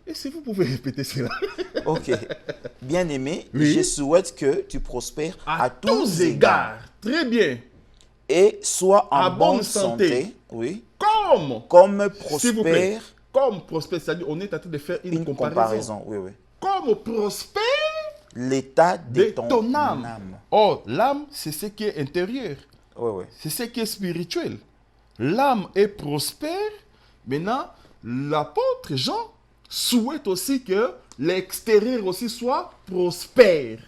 Et si vous pouvez répéter cela. Ok. Bien-aimé, Oui. je souhaite que tu prospères à tous égards Très bien. et sois en À bonne bonne santé. santé. Oui. Comme Comme S'il vous plaît. prospère Comme prospère, c'est-à-dire on est en train de faire une comparaison. Oui, oui. Comme prospère L'état de de ton âme. Or, l'âme, c'est ce qui est intérieur. Oui, oui. C'est ce qui est spirituel. L'âme est prospère. Maintenant, l'apôtre Jean souhaite aussi que l'extérieur aussi soit prospère.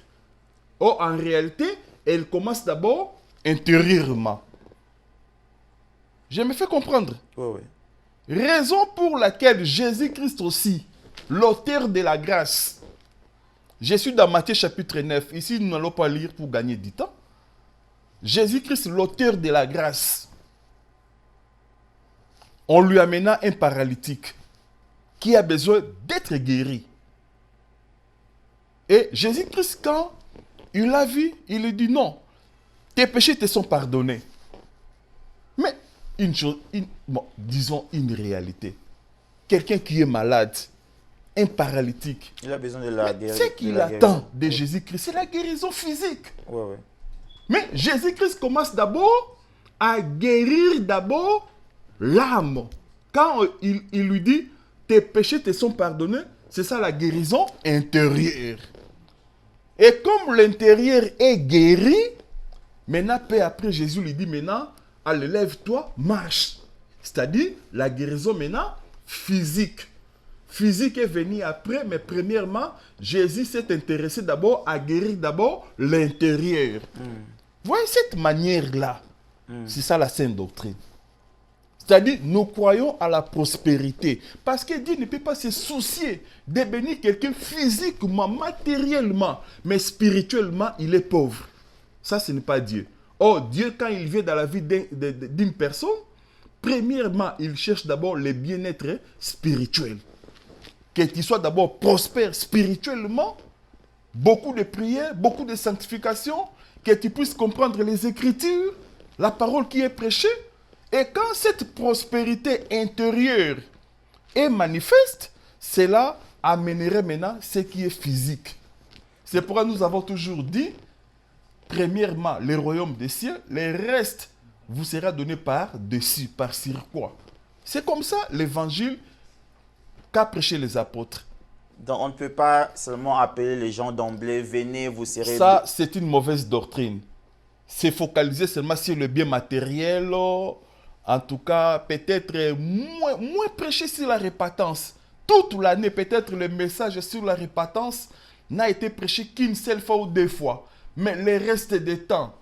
Or, en réalité, elle commence d'abord intérieurement. Je me fais comprendre. Oui, oui. Raison pour laquelle Jésus-Christ aussi, l'auteur de la grâce, je suis dans Matthieu chapitre 9. Ici, nous n'allons pas lire pour gagner du temps. Jésus-Christ, l'auteur de la grâce, on lui amena un paralytique qui a besoin d'être guéri. Et Jésus-Christ, quand il l'a vu, il lui dit non, tes péchés te sont pardonnés. Mais une chose, disons une réalité. Quelqu'un qui est malade, un paralytique, Il a besoin de la guérison. ce qu'il attend de Jésus-Christ, c'est la guérison physique. Oui, oui. Mais Jésus-Christ commence d'abord à guérir d'abord l'âme. Quand il lui dit, tes péchés te sont pardonnés, c'est ça la guérison intérieure. Et comme l'intérieur est guéri, maintenant, peu après, Jésus lui dit maintenant, allez, lève-toi, marche. C'est-à-dire, la guérison maintenant physique. Physique est venue après, mais premièrement, Jésus s'est intéressé d'abord à guérir d'abord l'intérieur. Vous voyez cette manière-là, c'est ça la sainte doctrine. C'est-à-dire, nous croyons à la prospérité. Parce que Dieu ne peut pas se soucier de bénir quelqu'un physiquement, matériellement, mais spirituellement, il est pauvre. Ça, ce n'est pas Dieu. Or, Dieu, quand il vient dans la vie d'une personne, premièrement, il cherche d'abord le bien-être spirituel. Que tu sois d'abord prospère spirituellement, beaucoup de prières, beaucoup de sanctification, que tu puisses comprendre les Écritures, la parole qui est prêchée. Et quand cette prospérité intérieure est manifeste, cela amènerait maintenant ce qui est physique. C'est pourquoi nous avons toujours dit, premièrement, le royaume des cieux, le reste vous sera donné par-dessus, par sur quoi. C'est comme ça l'évangile qu'a prêché les apôtres. Donc, on ne peut pas seulement appeler les gens d'emblée, venez, vous serez... Ça, c'est une mauvaise doctrine. C'est focaliser seulement sur le bien matériel, en tout cas, peut-être moins prêcher sur la repentance. Toute l'année, peut-être le message sur la repentance n'a été prêché qu'une seule fois ou deux fois. Mais le reste des temps,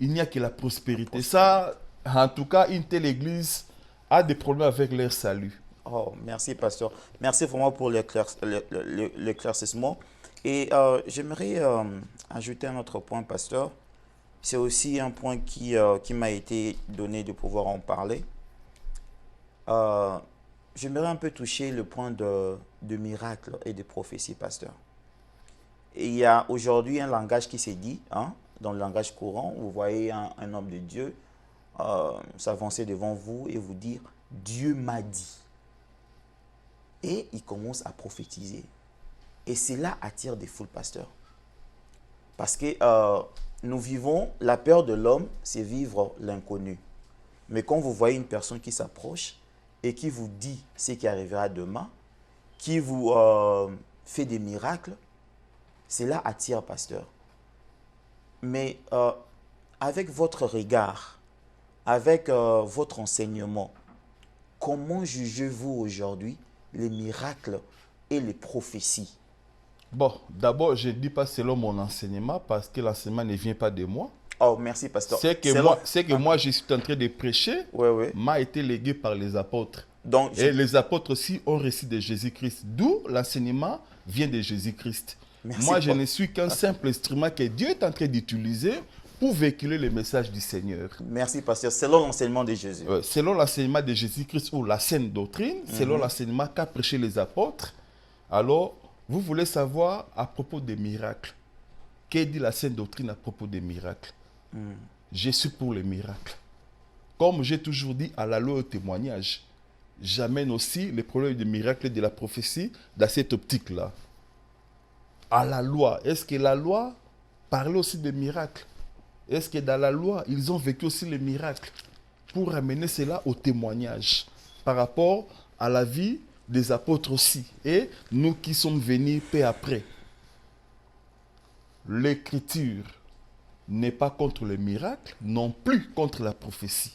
il n'y a que la prospérité. Ça, en tout cas, une telle église a des problèmes avec leur salut. Oh, merci, pasteur. Merci vraiment pour l'éclaircissement. Et j'aimerais ajouter un autre point, pasteur. C'est aussi un point qui m'a été donné de pouvoir en parler. J'aimerais un peu toucher le point de miracles et de prophéties, pasteur. Et il y a aujourd'hui un langage qui s'est dit, hein, dans le langage courant. Vous voyez un homme de Dieu s'avancer devant vous et vous dire « Dieu m'a dit ». Et il commence à prophétiser. Et cela attire des foules, pasteur. Parce que nous vivons, la peur de l'homme, c'est vivre l'inconnu. Mais quand vous voyez une personne qui s'approche et qui vous dit ce qui arrivera demain, qui vous fait des miracles, cela attire, pasteur. Mais avec votre regard, avec votre enseignement, comment jugez-vous aujourd'hui les miracles et les prophéties? Bon, d'abord, je ne dis pas selon mon enseignement, parce que l'enseignement ne vient pas de moi. Oh, merci, pasteur. C'est que moi, je suis en train de prêcher, m'a été légué par les apôtres. Donc, et les apôtres aussi ont reçu de Jésus-Christ. D'où l'enseignement vient de Jésus-Christ. Moi, je ne suis qu'un simple instrument que Dieu est en train d'utiliser pour véhiculer le message du Seigneur. Merci, pasteur. Selon l'enseignement de Jésus. Selon l'enseignement de Jésus-Christ ou la sainte doctrine, selon l'enseignement qu'a prêché les apôtres, alors, vous voulez savoir à propos des miracles. Qu'est dit la sainte doctrine à propos des miracles? Je suis pour les miracles. Comme j'ai toujours dit à la loi au témoignage, j'amène aussi les problèmes des miracles et de la prophétie dans cette optique-là. À la loi, est-ce que la loi parlait aussi des miracles? Est-ce que dans la loi, ils ont vécu aussi les miracles? pour amener cela au témoignage par rapport à la vie des apôtres aussi. Et nous qui sommes venus peu après. L'écriture n'est pas contre le miracle, non plus contre la prophétie.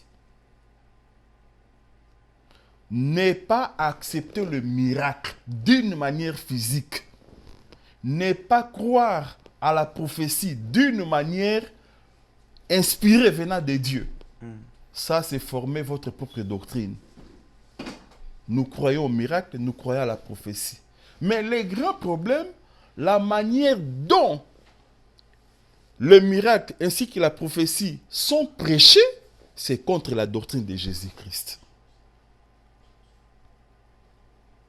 Ne pas accepter le miracle d'une manière physique. Ne pas croire à la prophétie d'une manière inspirée venant de Dieu. Ça, c'est former votre propre doctrine. Nous croyons au miracle, nous croyons à la prophétie. Mais les grands problèmes, la manière dont le miracle ainsi que la prophétie sont prêchés, c'est contre la doctrine de Jésus-Christ.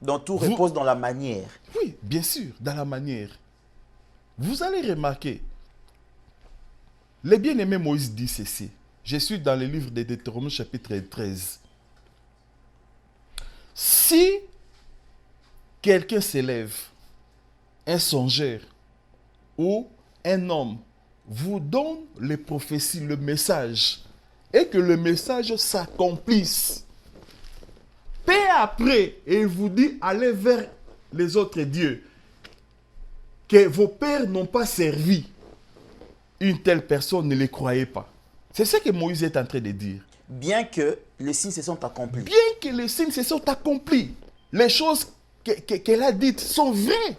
Donc tout repose dans la manière. Oui, bien sûr, dans la manière. Vous allez remarquer, le bien-aimé Moïse dit ceci. Je suis dans le livre de Deutéronome chapitre 13. Si quelqu'un s'élève, un songeur ou un homme, vous donne les prophéties, le message, et que le message s'accomplisse, peu après, il vous dit, allez vers les autres dieux, que vos pères n'ont pas servi, une telle personne, ne les croyez pas. C'est ce que Moïse est en train de dire. Bien que les signes se sont accomplis. Bien que les signes se sont accomplis, les choses qu'elle a dites sont vraies.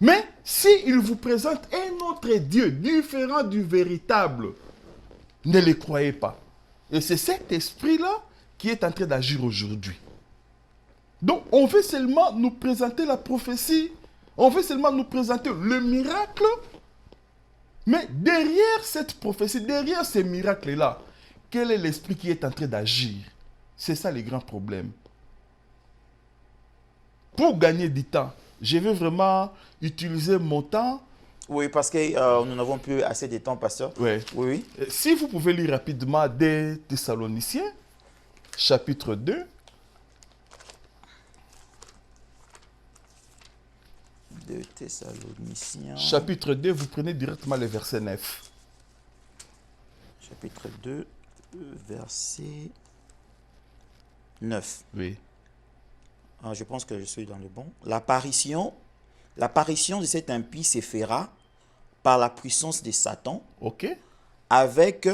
Mais s'il vous présente un autre Dieu différent du véritable, ne les croyez pas. Et c'est cet esprit-là qui est en train d'agir aujourd'hui. Donc, on veut seulement nous présenter la prophétie, on veut seulement nous présenter le miracle, mais derrière cette prophétie, derrière ces miracles-là, quel est l'esprit qui est en train d'agir? C'est ça le grand problème. Pour gagner du temps, je vais vraiment utiliser mon temps. Oui, parce que nous n'avons plus assez de temps, pasteur. Ouais. Oui, oui. Si vous pouvez lire rapidement des Thessaloniciens, chapitre 2. De Thessaloniciens. Chapitre 2, vous prenez directement le verset 9. Chapitre 2, verset 9. Oui. Ah, je pense que je suis dans le bon. L'apparition de cet impie se fera par la puissance de Satan, OK. avec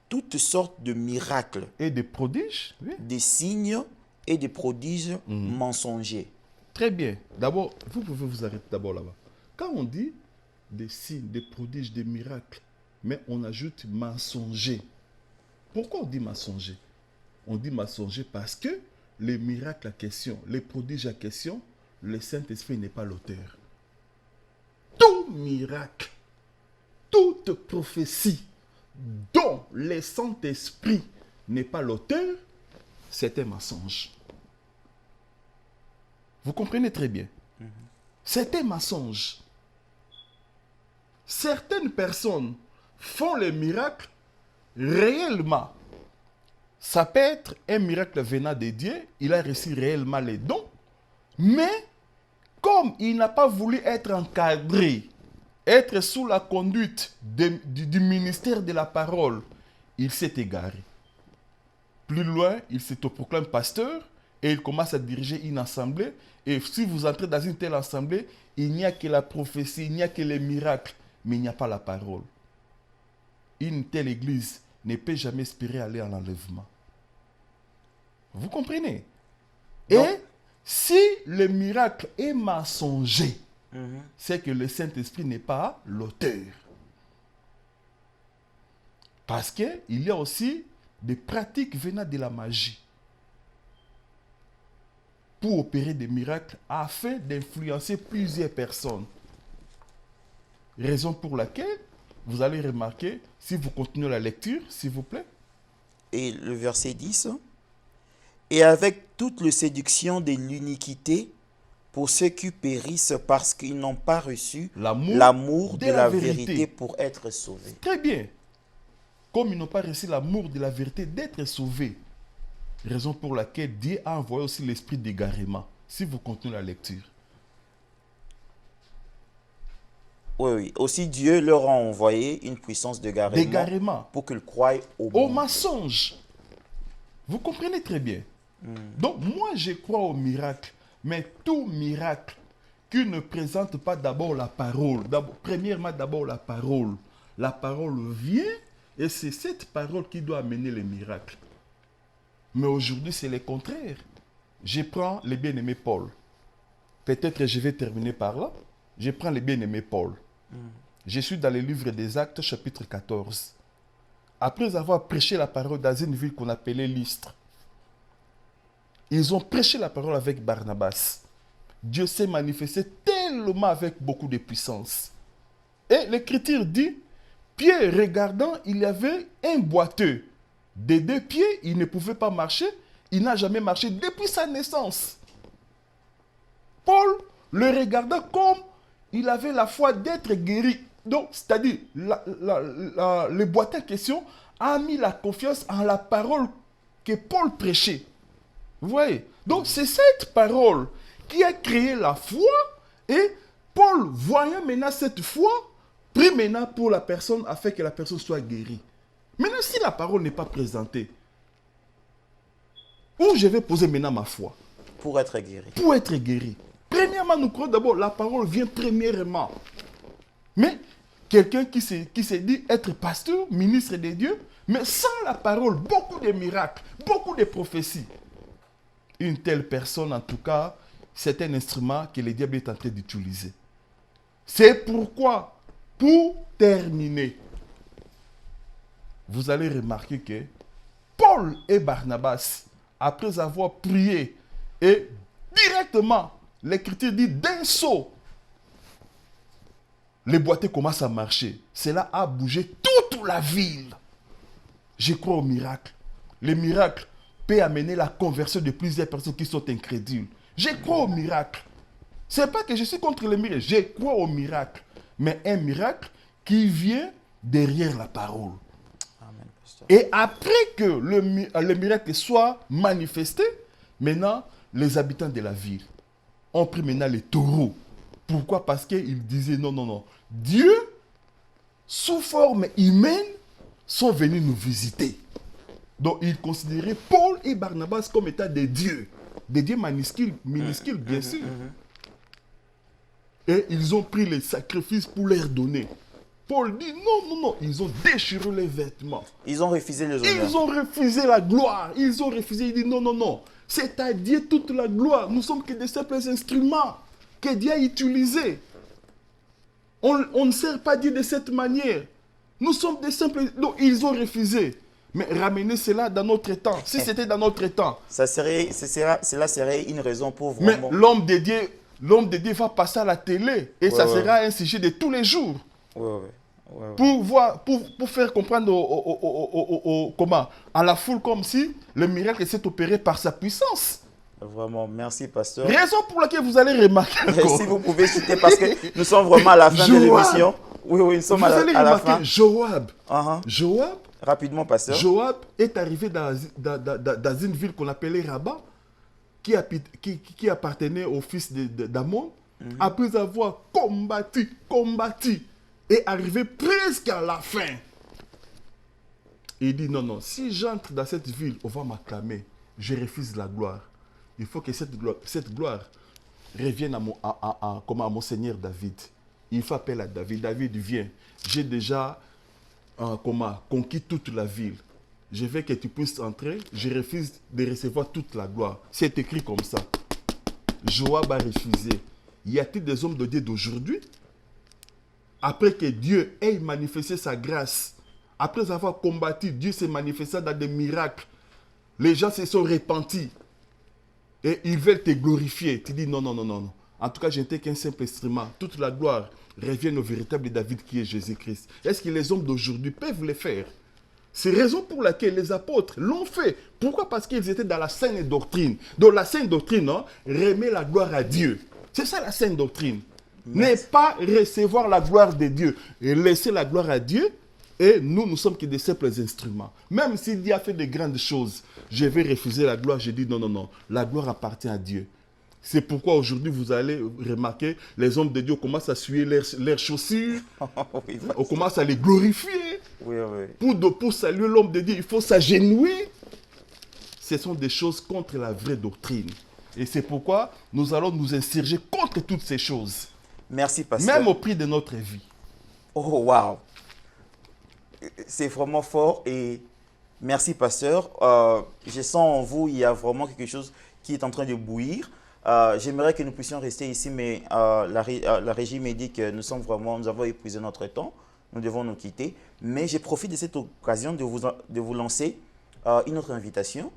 toutes sortes de miracles, Et des prodiges. Oui. des signes et des prodiges mensongers. Très bien. D'abord, vous pouvez vous arrêter d'abord là-bas. Quand on dit des signes, des prodiges, des miracles, mais on ajoute mensonger. Pourquoi on dit mensonger? On dit mensonger parce que les miracles à question, les prodiges à question, le Saint-Esprit n'est pas l'auteur. Tout miracle, toute prophétie dont le Saint-Esprit n'est pas l'auteur, c'est un mensonge. Vous comprenez très bien. C'est un mensonge. Certaines personnes font les miracles réellement. Ça peut être un miracle venant de Dieu, il a reçu réellement les dons, mais comme il n'a pas voulu être encadré, être sous la conduite du ministère de la parole, il s'est égaré. Plus loin, il s'autoproclame pasteur et il commence à diriger une assemblée. Et si vous entrez dans une telle assemblée, il n'y a que la prophétie, il n'y a que les miracles, mais il n'y a pas la parole. Une telle église ne peut jamais espérer aller à l'enlèvement. Vous comprenez? Donc, et si le miracle est mensonger, c'est que le Saint-Esprit n'est pas l'auteur. Parce qu'il y a aussi des pratiques venant de la magie pour opérer des miracles afin d'influencer plusieurs personnes. Raison pour laquelle vous allez remarquer, si vous continuez la lecture, s'il vous plaît. Et le verset 10. Et avec toute la séduction de l'iniquité pour ceux qui périssent parce qu'ils n'ont pas reçu l'amour de la vérité pour être sauvés. Très bien. Comme ils n'ont pas reçu l'amour de la vérité d'être sauvés. Raison pour laquelle Dieu a envoyé aussi l'esprit d'égarement. Si vous continuez la lecture. Oui, oui. Aussi, Dieu leur a envoyé une puissance d'égarement D'égarement. pour qu'ils croient au Au bon. mensonge. Vous comprenez très bien. Donc, moi, je crois au miracle. Mais tout miracle qui ne présente pas d'abord la parole, premièrement, d'abord la parole vient et c'est cette parole qui doit amener les miracles. Mais aujourd'hui, c'est le contraire. Je prends le bien-aimé Paul. Peut-être que je vais terminer par là. Je prends le bien-aimé Paul. Je suis dans le livre des Actes, chapitre 14. Après avoir prêché la parole dans une ville qu'on appelait Lystre, ils ont prêché la parole avec Barnabas. Dieu s'est manifesté tellement avec beaucoup de puissance. Et l'Écriture dit, Pierre regardant, il y avait un boiteux. Des 2 pieds, il ne pouvait pas marcher. Il n'a jamais marché depuis sa naissance. Paul le regardant comme il avait la foi d'être guéri. Donc, c'est-à-dire, le boiteux en question a mis la confiance en la parole que Paul prêchait. Vous voyez? Donc, c'est cette parole qui a créé la foi. Et Paul, voyant maintenant cette foi, prie maintenant pour la personne afin que la personne soit guérie. Maintenant, si la parole n'est pas présentée, où je vais poser maintenant ma foi? Pour être guéri. Pour être guéri. Premièrement, nous croyons d'abord, la parole vient premièrement. Mais quelqu'un qui s'est dit être pasteur, ministre de Dieu, mais sans la parole, beaucoup de miracles, beaucoup de prophéties. Une telle personne, en tout cas, c'est un instrument que le diable est en train d'utiliser. C'est pourquoi, pour terminer, vous allez remarquer que Paul et Barnabas, après avoir prié, et directement, l'Écriture dit d'un saut, les boiteux commencent à marcher. Cela a bougé toute la ville. Je crois au miracle. Le miracle peut amener la conversion de plusieurs personnes qui sont incrédules. Je crois au miracle. Ce n'est pas que je suis contre le miracle. Je crois au miracle. Mais un miracle qui vient derrière la parole. Amen, pasteur. Et après que le miracle soit manifesté, maintenant, les habitants de la ville ont pris maintenant les taureaux. Pourquoi? Parce qu'ils disaient non, non, non. Dieu, sous forme humaine, sont venus nous visiter. Donc, ils considéraient Paul et Barnabas comme étant des dieux minuscules, bien sûr. Et ils ont pris les sacrifices pour leur donner. Paul dit non, non, non. Ils ont déchiré les vêtements. Ils ont refusé les honneurs. Ils ont refusé la gloire. Ils ont refusé. Il dit non, non, non. C'est à Dieu toute la gloire. Nous sommes que des simples instruments que Dieu a utilisés. On ne sert pas Dieu de cette manière. Nous sommes des simples... Donc, ils ont refusé. Mais ramener cela dans notre temps. Si c'était dans notre temps. Cela serait une raison pour vraiment... Mais l'homme de Dieu va passer à la télé. Et ça sera un sujet de tous les jours. Pour faire comprendre comment, à la foule comme si le miracle s'est opéré par sa puissance. Vraiment, merci pasteur. Raison pour laquelle vous allez remarquer. Si vous pouvez citer, parce que nous sommes vraiment à la fin de l'émission. Oui, nous sommes à la fin. Joab. Joab, rapidement pasteur. Joab est arrivé dans une ville qu'on appelait Rabat, qui appartenait au fils d'Amon, après avoir combattu, et arrivé presque à la fin. Il dit non, non, si j'entre dans cette ville, on va m'acclamer. Je refuse la gloire. Il faut que cette gloire revienne à mon Seigneur David. Il faut appeler à David. David vient. J'ai déjà conquis toute la ville. Je veux que tu puisses entrer. Je refuse de recevoir toute la gloire. C'est écrit comme ça. Joab a refusé. Y a-t-il des hommes de Dieu d'aujourd'hui? Après que Dieu ait manifesté sa grâce, après avoir combattu, Dieu s'est manifesté dans des miracles. Les gens se sont repentis. Et ils veulent te glorifier. Tu dis non, non, non, non, non. En tout cas, je n'étais qu'un simple instrument. Toute la gloire revient au véritable David qui est Jésus-Christ. Est-ce que les hommes d'aujourd'hui peuvent le faire? C'est la raison pour laquelle les apôtres l'ont fait. Pourquoi? Parce qu'ils étaient dans la saine doctrine. Donc la saine doctrine, remet la gloire à Dieu. C'est ça la saine doctrine. N'est pas recevoir la gloire de Dieu et laisser la gloire à Dieu. Et nous sommes que des simples instruments. Même si Dieu a fait de grandes choses, je vais refuser la gloire. Je dis non, non, non. La gloire appartient à Dieu. C'est pourquoi aujourd'hui, vous allez remarquer, les hommes de Dieu commencent à suer leurs chaussures. On commence à les glorifier. Pour saluer l'homme de Dieu, il faut s'agenouiller. ce sont des choses contre la vraie doctrine. Et c'est pourquoi nous allons nous insurger contre toutes ces choses. Merci, pasteur. Même au prix de notre vie. Oh, waouh! C'est vraiment fort et merci, pasteur. Je sens en vous, il y a vraiment quelque chose qui est en train de bouillir. J'aimerais que nous puissions rester ici, mais la régie me dit que nous avons épuisé notre temps. Nous devons nous quitter. Mais je profite de cette occasion de vous lancer une autre invitation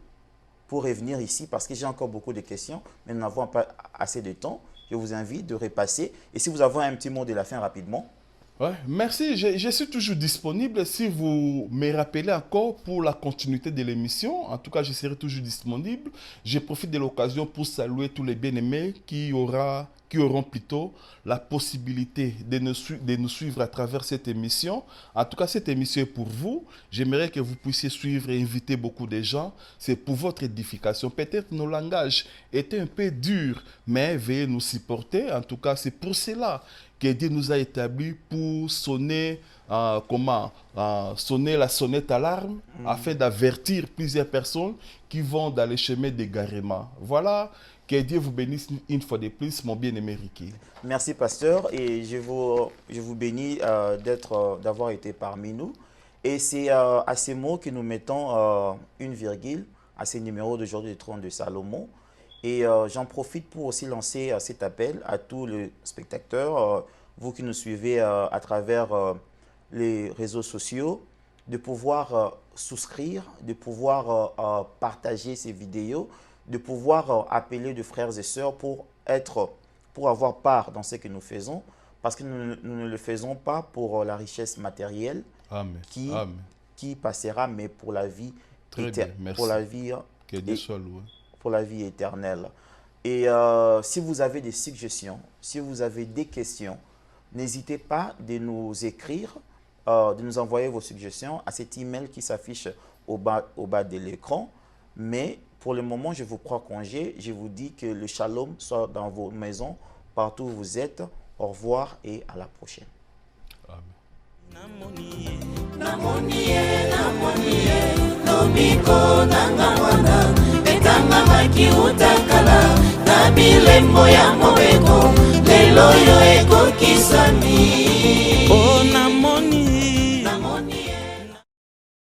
pour revenir ici parce que j'ai encore beaucoup de questions, mais nous n'avons pas assez de temps. Je vous invite de repasser. Et si vous avez un petit mot de la fin rapidement. Ouais, merci, je suis toujours disponible. Si vous me rappelez encore pour la continuité de l'émission, en tout cas, je serai toujours disponible. Je profite de l'occasion pour saluer tous les bien-aimés qui auront plutôt la possibilité de nous suivre à travers cette émission. En tout cas, cette émission est pour vous. J'aimerais que vous puissiez suivre et inviter beaucoup de gens. C'est pour votre édification. Peut-être nos langages étaient un peu durs, mais veuillez nous supporter. En tout cas, c'est pour cela que Dieu nous a établis pour sonner, sonner la sonnette alarme afin d'avertir plusieurs personnes qui vont dans les chemins d'égarement. Voilà, que Dieu vous bénisse une fois de plus, mon bien-aimé Ricky. Merci, pasteur, et je vous bénis d'avoir été parmi nous. Et c'est à ces mots que nous mettons une virgule à ces numéros d'aujourd'hui du trône de Salomon. Et j'en profite pour aussi lancer cet appel à tous les spectateurs, vous qui nous suivez à travers les réseaux sociaux, de pouvoir souscrire, de pouvoir partager ces vidéos, de pouvoir appeler de frères et sœurs pour avoir part dans ce que nous faisons, parce que nous ne le faisons pas pour la richesse matérielle qui passera, mais pour la vie éternelle. Pour la vie éternelle. Et si vous avez des suggestions, si vous avez des questions, n'hésitez pas de nous écrire, de nous envoyer vos suggestions à cet email qui s'affiche au bas de l'écran. Mais pour le moment, je vous prends congé. Je vous dis que le shalom soit dans vos maisons, partout où vous êtes. Au revoir et à la prochaine. Na bilembo ya mobeko lelo yo ekokisami.